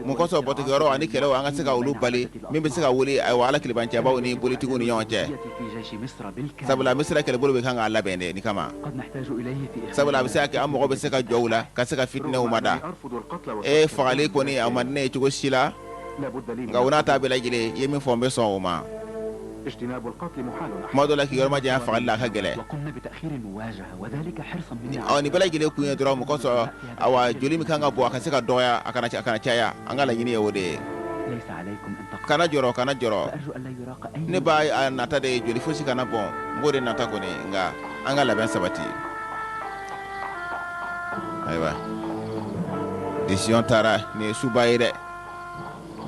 mun kosɔn batokɛyɔrɔ ani kɛlɛw an ka se ka olu bali min bɛ se ka wuli ayiwa Ala kelebanciyabaw ni bolitigiw ni ɲɔgɔn cɛ في جيش مصر بالكامل. sabula Misira kɛlɛbolo bɛ kan k'a labɛn dɛ ni kama قد نحتاج إليه في sabula a bɛ se ka kɛ an mɔgɔ bɛ se ka jɔ u la ka se ka fitinɛw ma da أرفض القتل fagali kɔni a man di ne ye cogo si la لابد لي nka o n'a ta bɛɛ lajɛlen i ye min fɔ n bɛ sɔn o ma اجتناب القتل محال. tuma dɔ la k'i yɔrɔma janya fagali la a ka gɛlɛn وقمنا بتأخير المواجهة وذلك حرصا منا. nin bɛɛ lajɛlen kun ye dɔrɔn mun kosɔn awa joli min kan ka bɔ a ka se ka dɔgɔya a kana caya an ka laɲini ye o de ye ليس عليكم أن تقتلوا. kana jɔrɔ فأرجو أن لا يراق أي. ne b'a a nata de ye joli fosi kana bɔn n b'o de nata kɔni nka an ka labɛn sabati ayiwa décision taara nin ye suba ye dɛ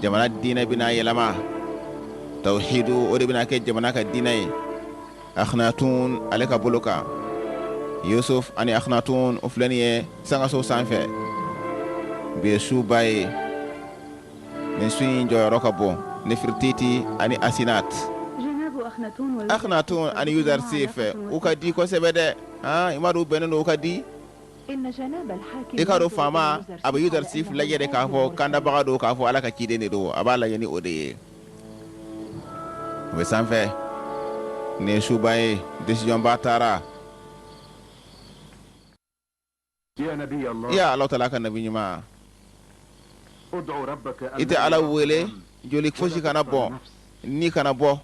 jamana diinɛ bɛna yɛlɛma tawhidu o de bɛna kɛ jamana ka diinɛ ye Akhnatun ale ka bolo kan Yusuf ani Akhnatun o filɛ nin ye sangaso sanfɛ bi ye suba ye nin su in jɔyɔrɔ ka bon Nefertiti ani Asinat جناب أخناتون Akhnatun ani Yuzarsif u ka di kosɛbɛ dɛ i m'a dɔn u bɛnnen don u ka di إن جناب الحاكم i k'a dɔn faama a bɛ Yuzarsif lajɛ de k'a fɔ kandabaga don k'a fɔ Ala ka ciden de don a b'a lajɛ ni o de ye o bɛ sanfɛ nin ye suba ye décision ba taara يا نبي الله. i y'a Alahu Taala ka nabi ɲuman ite ala wele joli fosi kana bon ni kana bo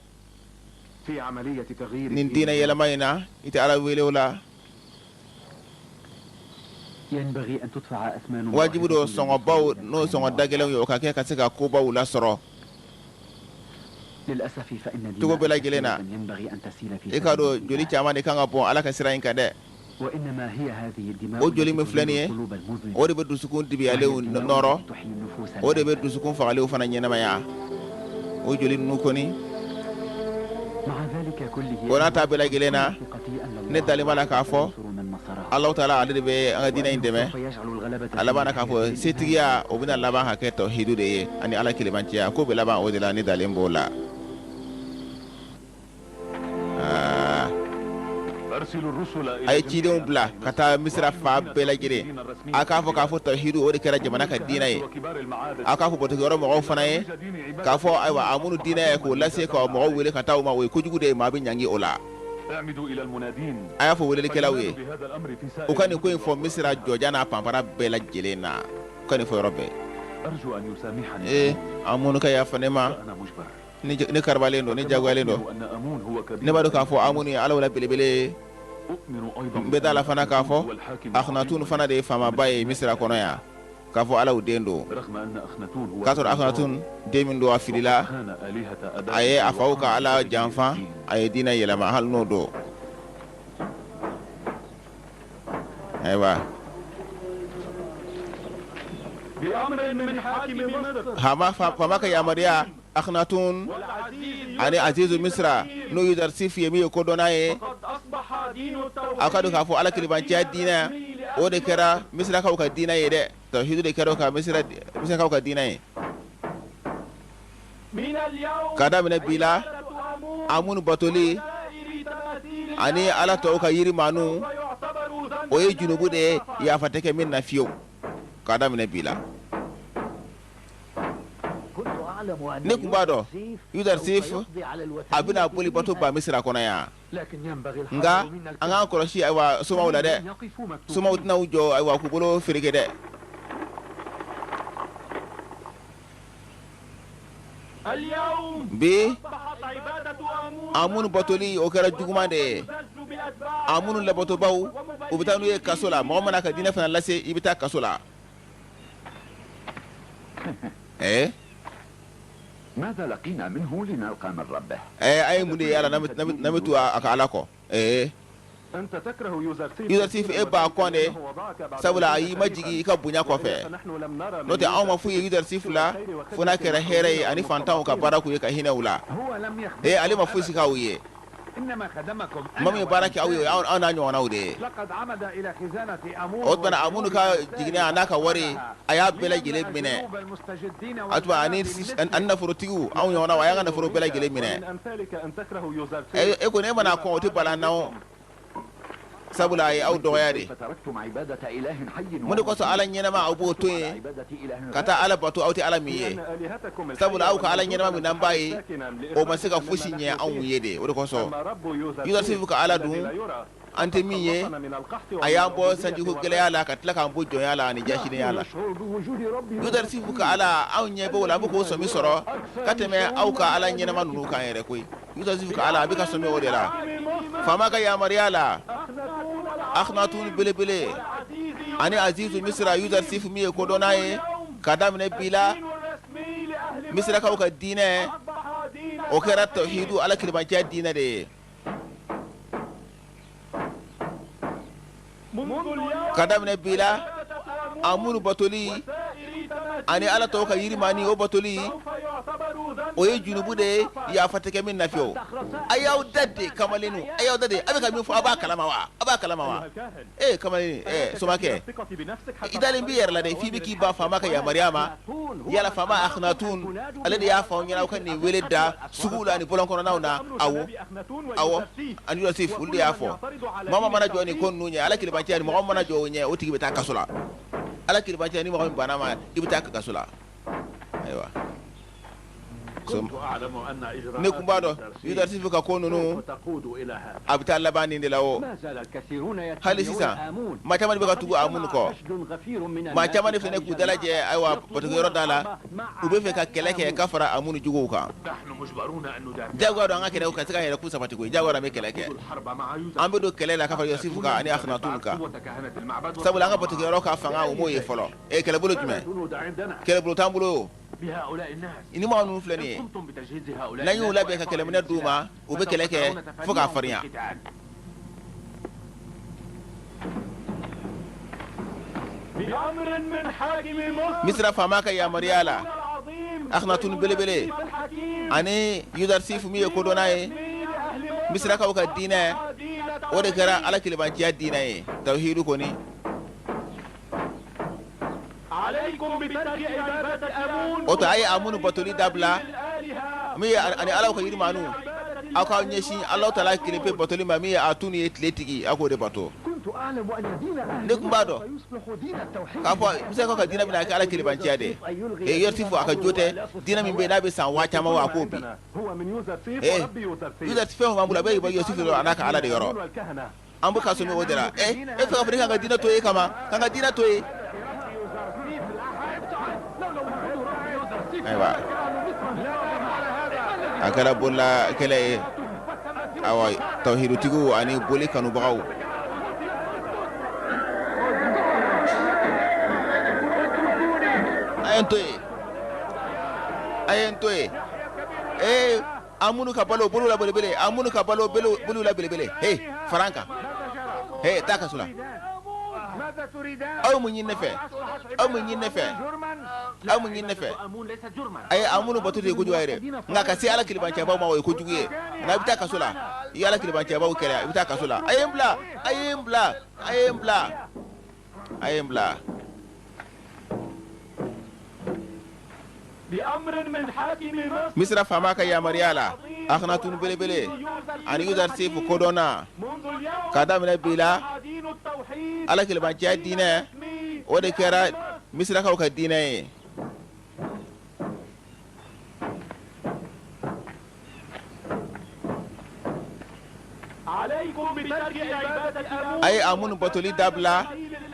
nin dina yelamayna ite ala wele wala wajibu do songo baw no songo dagele yo ka ke ka se ka ko baw la soro tugo bela gelena e ka do joli chama de kanga bon ala ka sira in ka de o joli me flani o de be dusukun dibi ale noro o de be dusukun fagale fana nyena maya o joli nu koni wala ta bela gelena ne dalima la ka fo Allah taala ale de be anga dina indeme ala bana ka fo setiya o bina laban ha ke tauhidu de ani ala kilimantiya ko be laban o de la ni dalimbo la ay ci de bla kata misra fa bela gire aka fo tauhidu o de kera jamana ka dina ye aka fo boto goro mo fana ye ka fo aywa amunu dina ye ko lase ko mo wele kata o ma we ko jugude ma bi nyangi ola aya fo wele kelawe o kan ko info misra jojana pampara bela gelena kan fo robe amunu ka ya fanema ni karbalendo ni jagwalendo ne bado ka fo amunu ala wala belebele bedala fana ka fo akhnatun fana de fama baye misra kono ya ka fo ala udendo kator akhnatun demin do afilila aye afauka ala janfa aye dina yelama hal no do aywa bi amrin min hakim misr hama fama ka yamariya akhnatun ani azizu misra no yudar sifi mi ko donaye akadu ka fo ala kilibanci dina o de kera misra ka dina ye de tauhid de kera ka misra ka dina ye kada mina bila amun batoli ani ala to ka yiri manu o ye junubu de ya fatake min na fiyo kada mina bila ne kumbado yudar sif abina boli bato ba misra kona ya nga anga koroshi aywa suma wala de suma utna ujo aywa ku bolo firige de bi amun batoli o kara juguma de amun la bato baw ubitanu ye kasola mo mana ka dina fana lase ibita kasola ماذا لقينا منه لنلقى من ربه اي مودي يالا نمتو اكالako انت تكره يوزرسيف ابا كونde sabula ayi majigi ka bunya ko fe note awma fu yuzarsif la funa kera here ani fantaw ka baraku ka hinawla alima fu sikawiye إنما خدمكم مامي بارك أوي أنا نيوانا ودي لقد عمد إلى خزانة أمون أتبنا أمون كا جينا أنا كوري أيات بلا جلب منه أتبع أن فرتيو أو نيوانا ويا أنا فرو بلا جلب منه أمثالك أن تكره يوزر يكون إيه منا كون تبلا ناو sabula ay aw doyade mun ko so ala nyena ma abu to kata ala batu awti ala miye sabula aw ka ala nyena ma mi nambayi o masika fushi nya aw yede o ko so yuda sifu ka ala dum ante miye ayambo sanji ko gele ala ka tlaka ambo jo yala ni jashi ne yala yuda sifu ka ala aw nye bo la ko so mi soro kateme aw ka ala nyena ma nunu kan yere koy yuda sifu ka ala bi ka so mi o de la fama ka ya mariala akhnatun bele ani azizu misra yudar sifu mi ko donaye kadam ne bila misra ka ka dine o kera tauhidu ala kilma ja dine de kadam ne bila amunu batoli ani ala to ka yirimani o batoli o ye junubu de ya fatake min nafio ayaw dadde kamalenu ayaw dadde abeka min fo aba kalama wa kamaleni somake idalen bi yer la de fi biki ba fama ka ya maryama yala fama akhnatun alade ya fa nyana kan ni weleda sugula ni bolon kono nawna awo andi do sif ulde ya fo mama mana joni kon nunya ala kili batiani mo mana jo nya o tigi beta kasula ala kili batiani mo bana ma ibita kasula aywa كنت أعلم أن إجراءات ne kun b'a dɔn Yuzarsif ka ko ninnu تقود إلى هذا. a bɛ taa laban nin de la o ما زال الكثيرون hali يتبعون sisan آمون maa caman de bɛ ka tugu Amun kɔ حشد غفير من maa الناس caman de fana k'u dalajɛ ayiwa batuguyɔrɔ da la u bɛ fɛ ka kɛlɛ kɛ ka fara Amun juguw kan نحن مجبرون أن ندافع jagoya don an ka kɛlɛ ka se ka yɛrɛ kun sabati koyi jagoya don an bɛ kɛlɛ kɛ الحرب مع يوسف. an bɛ don kɛlɛ la ka fara Yuzarsif kan ani Akhenaton kan قوة كهنة المعبد sabula an ka batuguyɔrɔ ka fanga o m'o ye fɔlɔ kɛlɛbolo jumɛn الجنود عندنا kɛlɛbolo t'an bolo o بهؤلاء الناس. ni maa ninnu filɛ nin ye إن قمتم بتجهيز هؤلاء n'an y'u الناس labɛn ka kɛlɛminɛ d'u ma u bɛ kɛlɛ kɛ fo k'a farinya القتال. بأمر من حاكم مصر Misira faama ka yamaruya la العظيم Akhenaton belebele الحكيم ani Yuzarsif min ye kodɔnna ye لأهل Misirakaw ka diinɛ مدينة o de kɛra ala kelebanciya diinɛ ye tawhidu kɔni عليكم بترك عبادة أمون o to a ye Amun batoli dabila الآلهة min ye ani alaw ka yirimanu aw k'aw ɲɛsin Alahu Taala kelen pe batoli ma min ye Atun ye tile tigi aw k'o de bato كنت أعلم أن دين أهل ne kun b'a dɔn يصبح دين التوحيد k'a fɔ Misirakaw ka diinɛ bɛna kɛ ala kelebanciya de Yuzarsif a ka jo tɛ diinɛ min bɛ yen n'a bɛ san 1000 caman wa a k'o bi هو من يوزرسيف Eh, وربي يوزرسيف. Yuzarsif fɛn o fɛn b'an bolo a bɛ bɔ Yuzarsif yɔrɔ a n'a ka ala de yɔrɔ والكهنة an bɛ ka sɔmi o de la e fɛ ka fɔ ne kan ka diinɛ to ye kama kan ka diinɛ to ye ayiwa a kɛra bolila kɛlɛ ye awa tawhidutigiw ani boli kanubagaw a ye n to ye a ye n to ye Amun ka balo bolo la belebele Amun ka balo bolo la belebele faran kan taa kaso la ماذا تريدان؟ aw mun ɲini ne fɛ aw mun ɲini ne fɛ جرما؟ aw mun ɲini ne fɛ أمون ليس جرما. a ye Amun bato de ye kojugu ye dɛ nka ka se ala kelebanciyabaw ma o ye kojugu ye nka i bɛ taa kaso la i ye ala kelebanciyabaw kɛlɛ i bɛ taa kaso la a ye n bila a ye n bila a ye n bila a ye n bila بأمر من حاكم مصر Misira faama ka yamaruya la Akhenaton belebele ani Yuzarsif kodɔnna منذ اليوم k'a daminɛ bi la دين التوحيد ala kelebanciya diinɛ o de kɛra Misirakaw ka diinɛ ye عليكم بترك عبادة أمون a ye Amun batoli dabila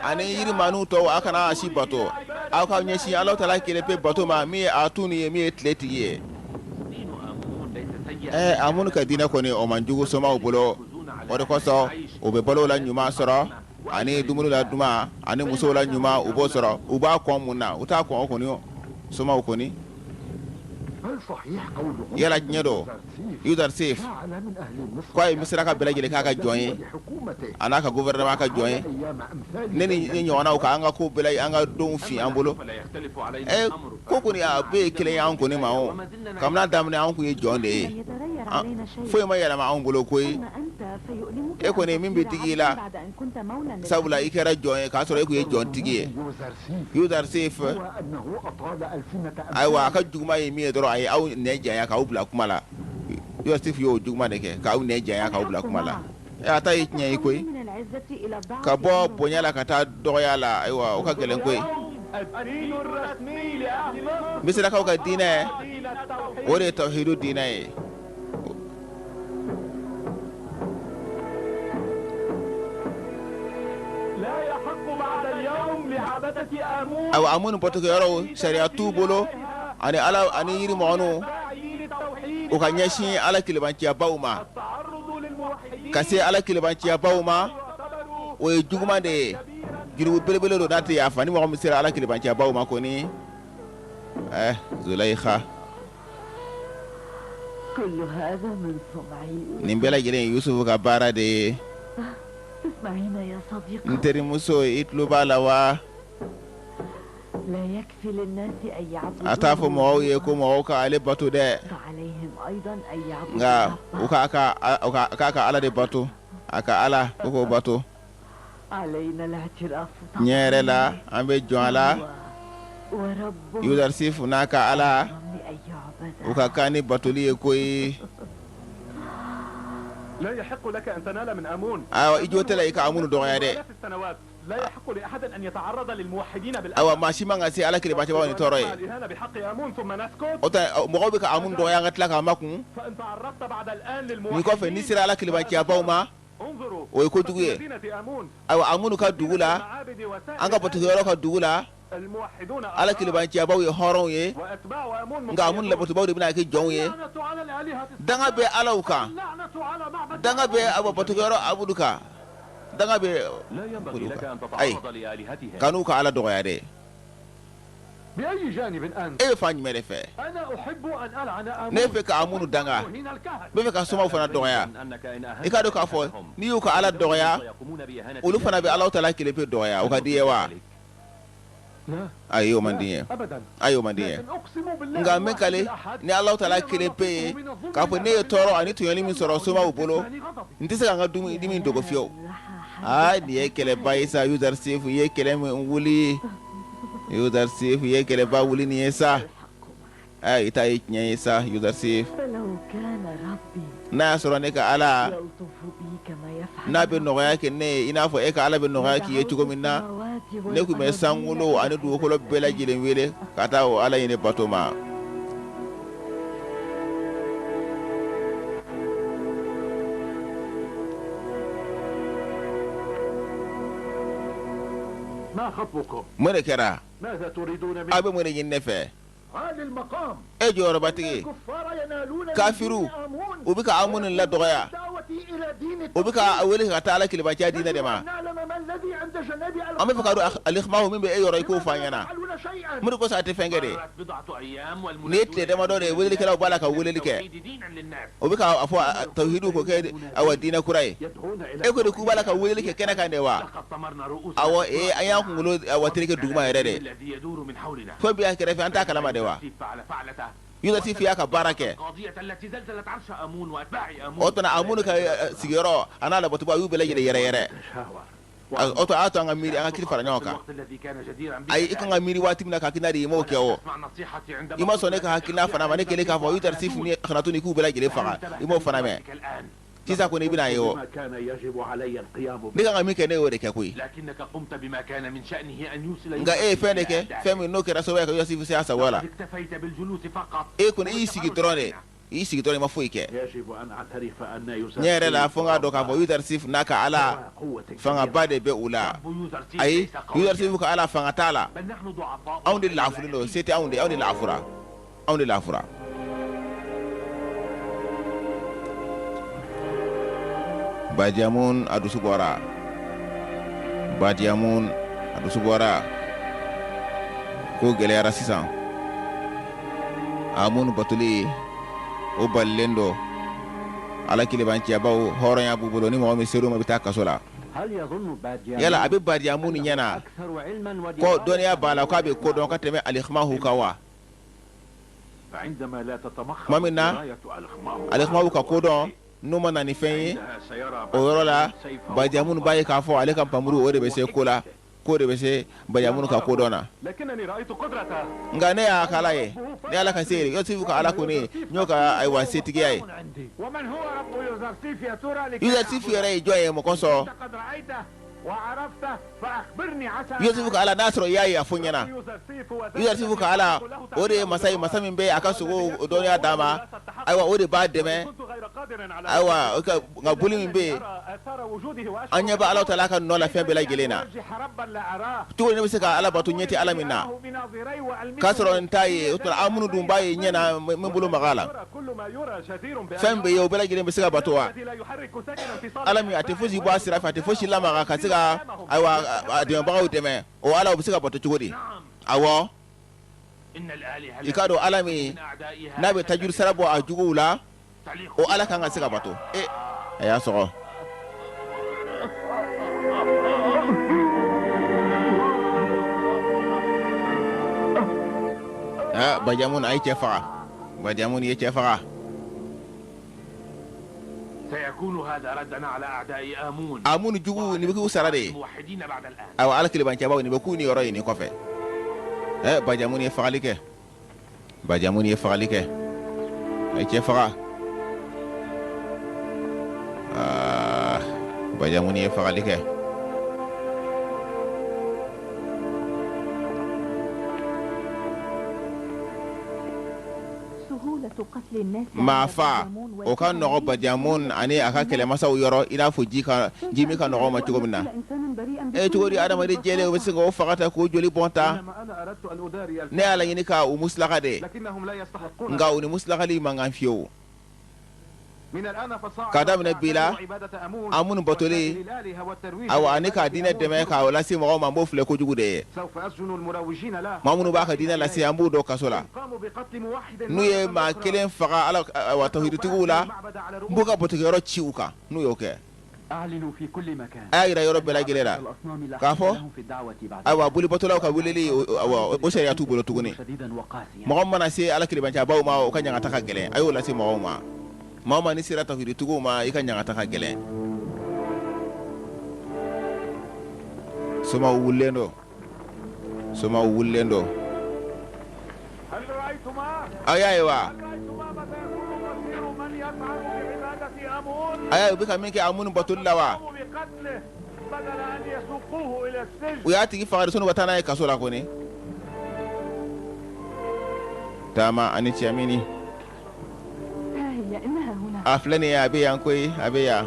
ani yirimanu tɔw a kana a si bato aw k'aw ɲɛsin Alahu Taala kelen pe bato ma min ye Atun ye min ye tile tigi ye دين أمون ليس سيئا. Amun ka diinɛ kɔni o man jugu somaw bolo o de kosɔn u bɛ balo la ɲuman sɔrɔ ani dumuni la duman ani musow la ɲuman u b'o sɔrɔ u b'a kɔn mun na u t'a kɔn o kɔni o somaw kɔni هل صحيح قولهم yala tiɲɛ don Yuzarsif فعل من أهل مصر k'a ye Misiraka bɛɛ lajɛlen k'a ka jɔn ye لحكومته a n'a ka gouvernement ka jɔn ye أيام أمثال ne ni ɲɔgɔnnaw ka an ka ko bɛɛ la an ka denw fin an bolo فلا يختلف علينا الأمر. ko kɔni a bɛɛ ye kelen ye an kɔni ma o kabini daminɛ an kun ye jɔn de ye لن يتغير علينا شيء foyi ma yɛlɛma anw bolo koyi أما أنت فيؤلمك e kɔni min bɛ digi i la بعد أن كنت مولا sabula i kɛra jɔn ye k'a sɔrɔ e kun ye jɔntigi ye يوزرسيف Yuzarsif هو أنه أطال ألسنة ayiwa a ka juguman ye min ye dɔrɔn a ye aw nɛ janya k'aw bila kuma la Yuzarsif y'o juguman de kɛ k'aw nɛ janya k'aw bila kuma la a ta ye tiɲɛ ye koyi من العزة إلى الضعف ka bɔ bonya la ka taa dɔgɔya la ayiwa o ka gɛlɛn koyi الدين الرسمي لأهل مصر Misirakaw ka diinɛ دين التوحيد. o de ye tawhidu diinɛ ye لا يحق بعد اليوم لعبدة أمون ayiwa Amun batokɛyɔrɔw sariya t'u bolo ani ala ani yirimɔgɔninw فاعلين التوحيد u ka ɲɛsin ala kelebanciyabaw ma التعرض للموحدين ka se ala kelebanciyabaw ma يعتبروا o ye juguman de ye jurumu belebele don n'a tɛ yafa ni mɔgɔ min sera ala kelebanciyabaw ma kɔni Zulaikha كل هذا من صنعي nin bɛɛ lajɛlen ye Yusufu ka baara de ye اسمعينا يا صديقي n terimuso i tulo b'a la wa لا يكفي للناس أن يعبدوا a t'a fɔ mɔgɔw ye ko mɔgɔw ka ale bato dɛ فعليهم أيضا أن يعبدوا nka الحق. u k'a ka ala de bato a ka ala o k'o bato علينا الاعتراف ɲɛ yɛrɛ la an bɛ jɔn a la ورب Yuzarsif n'a ka ala أن يعبد u ka kan ni batoli ye koyi لا يحق لك أن تنال من أمون ayiwa i jo tɛ la i ka Amunu dɔgɔya dɛ آلاف السنوات لا يحق لأحد أن يتعرض للموحدين بالأذى. awa ma shi manga se ala kiliba chaba ni toro ye الإهانة بحق آمون ثم نسكت. ota mo be ka amun do ya ngatla ka makun فإن تعرضت بعد الآن ni ko fe ni للموحدين sira ala kiliba chaba ma انظروا o ko duguye مدينة آمون awa amunu ka dugula المعابد وسائر anga botu yoro ka dugula الموحدون ala kiliba chaba ye horon ye وأتباع آمون nga amun le botu bawde bina ke jon ye اللعنة على الآلهة danga be alauka اللعنة على معبد danga be aba botu yoro abuduka danga be لا ينبغي لك أن أي. تتعرض لآلهتها. kanu ka ala dogoya de بأي جانب أنت؟ e fa nyimere fe أنا أحب أن ألعن آمون ne fe ka amunu danga وهنا الكهنة. be fe ka soma fana dogoya أنك إن أهنت e ka do ka fo آلهتهم ni yu ka ala dogoya ويقومون بإهانة olu fana be ala tala kilipe dogoya o ka diye wa لا ayo man diye أبدا ayo man diye لكن أقسم بالله nga me الواحد kale الأحد ni ala tala kilipe ka fo ne ye toro ani tuyeli min soro soma u bolo يعني غضبي. nti se ka nga dumi dimi dogo fiyo a ni ye kele ba isa user safe ye kele mu wuli user safe ye kele ba wuli ni sa ay ita ye nya sa user safe فلو كان ربي na soro ne ka ala يلطف بي كما يفعل na be nogoya ke ne ina fo e ka ala be nogoya ki ye cogo min na ne ku me sangulo ani dugukolo bɛɛ lajɛlen wele ka taa o ala ɲini bato ma ما خطبكم؟ mun de kɛra ماذا تريدون aw مني؟ be mun de ɲini ne fɛ عالي المقام e jɔyɔrɔbatigi الكفار ينالون من kafiru دين آمون u bɛ ka amunu la dɔgɔya دعوتي إلى دين u bɛ ka a wele ka taa ala kilibaciya diinɛ de ma يجب أن نعلم ما الذي عند جناب an bɛ fɛ ka don alikimahu min bɛ e yɔrɔ i k'o fɔ an ɲɛna يفعلون شيئا mun de ko sa a tɛ fɛn kɛ de بضعة أيام ni ye tile damadɔ de welelikɛlaw b'a la ka weleli kɛ دينا للناس. u bɛ ka fɔ tawhidu ko kɛ awa diinɛ kura ye يدعون e إلى ko de k'u b'a la ka weleli kɛ kɛnɛ kan de wa لقد طمرنا رؤوسنا awɔ an y'an kunkolo awa tereke duguma yɛrɛ de الذي يدور من حولنا. fo bi a kɛrɛfɛ an t'a kalama de wa فعل فعلته yusuf y'a ka baara kɛ القاضية التي زلزلت عرش آمون وأتباع o آمون. tuma amunu ka sigiyɔrɔ a n'a labɔtuba a y'u bɛɛ lajɛlen yɛrɛ yɛrɛ o tuma a to an ka miiri an ka kiri fara ɲɔgɔn kan الوقت الذي كان جديرا به. ayi i kan ka miiri waati min na ka hakilina de i m'o kɛ o اسمع نصيحتي عندما i ma sɔn ne ka hakilina fana ma ne kelen k'a fɔ yusuf sifu ni kanatu ni k'u bɛɛ lajɛlen faga i m'o fana mɛn الآن. sisan kɔni i bɛna ye o ما كان يجب علي القيام به ne kan ka min kɛ ne y'o de kɛ koyi لكنك قمت بما كان من شأنه أن يوصل nka e ye fɛn de kɛ fɛn min n'o kɛra sababu ye ka yusuf se a sagoya la اكتفيت بالجلوس فقط. e kɔni i y'i sigi dɔrɔn de i y'i sigi dɔrɔn i ma foyi kɛ يجب أن أعترف أن يوسف ne yɛrɛ la fo n k'a dɔn k'a fɔ yusuf n'a ka ala fangaba de bɛ u la ayi yusuf ka ala fanga t'a la بل نحن ضعفاء. anw de lafulen don se tɛ anw de lafura anw de lafura Badiamun a dusu bɔra Badiamun a dusu bɔra ko gɛlɛyara sisan Amun batuli o balilen don ala kilibanciyabaw hɔrɔnya b'u bolo ni mɔgɔ min ser'u ma bɛ taa kaso la هل يظن باديان yala a bɛ Badiamun ɲɛna أكثر علما ko dɔnniya b'a la k'a bɛ ko dɔn ka tɛmɛ alikimahu kan wa فعندما لا تتمخض ما منا؟ دراية الخمار alikimahu ka ko dɔn n'o ma na ni fɛn ye عندها سيرى o yɔrɔ la Badiamun b'a ye k'a fɔ ale ka npanmuru o de bɛ se ko la ko de bɛ se Badiamun ka ko dɔn na لكنني رأيت قدرته nka ne y'a k'ala ye ne ala ka se Yusufu ka ala kɔni n y'o ka ayiwa setigiya ye عندي ومن هو رب يوزرسيف يا ترى لكي Yusufu yɛrɛ ye jɔn ye mɔgɔ sɔn أنت قد رأيته وعرفته فأخبرني عسى Yusufu ka ala n'a sɔrɔ i y'a ye a fɔ n ɲɛna Yusufu ka ala o de ye masa ye masa min bɛ a ka sogo dɔnniya d'a ma ayiwa o de b'a dɛmɛ ayiwa nka boli min bɛ yen an ɲɛ bɛ ala tala ka nɔ la fɛn bɛɛ lajɛlen na ربا لا أراه cogo di ne bɛ se ka ala bato ɲɛ tɛ ala min na بناظري وألمسه k'a sɔrɔ n t'a ye o tuma an minnu dun b'a ye ɲɛ na min bolo maga a la fɛn bɛ ye o bɛɛ lajɛlen bɛ se ka bato wa ala min a tɛ fosi bɔ a sira fɛ a tɛ fosi lamaga ka se ka ayiwa a dɛmɛbagaw dɛmɛ o ala o bɛ se ka bato cogo di awɔ إن الآلهة i k'a dɔn ala min من أعدائها n'a bɛ tajuru sara bɔ a juguw la تليق o ala kan ka se ka bato a y'a sɔgɔ Badiamun a ye cɛ faga Badiamun ye cɛ faga سيكون هذا ردا على أعداء آمون. Amun jugu ni bɛ k'u sara de ye الموحدين بعد الآن. ayiwa ala kilibanciyabaw ni bɛ k'u ni yɔrɔ ye nin kɔfɛ Badiamun ye fagali kɛ Badiamun ye fagali kɛ a ye cɛ faga Badiamun ye fagali kɛ maa fa o ka nɔgɔ Badiamun ani a ka kɛlɛmasaw yɔrɔ i n'a fɔ ji min ka nɔgɔ ma cogo min na cogo di adamaden jɛlen o bɛ se k'o faga ta k'o joli bɔn ta ne y'a laɲini ka u muslaka de nka u ni muslakali man kan fiyewu k'a daminɛ bi la an minnu batoli awa ani k'a diinɛ dɛmɛ k'a lase mɔgɔw ma n b'o filɛ kojugu de ye maa minnu b'a ka diinɛ lase an b'u dɔn kaso la n'u ye maa kelen faga ala wa tawhiditigiw la n b'u ka batigiyɔrɔ ci u kan n'u y'o kɛ a y'a yira yɔrɔ bɛɛ lajɛlen la k'a fɔ ayiwa bolibɔtɔlaw ka weleli o sariya t'u bolo tuguni mɔgɔ mana se ala kelebancibaw ma o ka ɲangata ka gɛlɛn a y'o lase mɔgɔw ma maa ma ni sera tawhiditigiw ma i ka ɲangata ka gɛlɛn somaw wulilen don aw y'a ye wa a y'a ye u bɛ ka min kɛ Amun batoli la wa u y'a tigi faga de sɔnni u ka taa n'a ye kaso la kɔni Dama ani Tchemini a filɛ nin ye a bɛ yan koyi a bɛ yan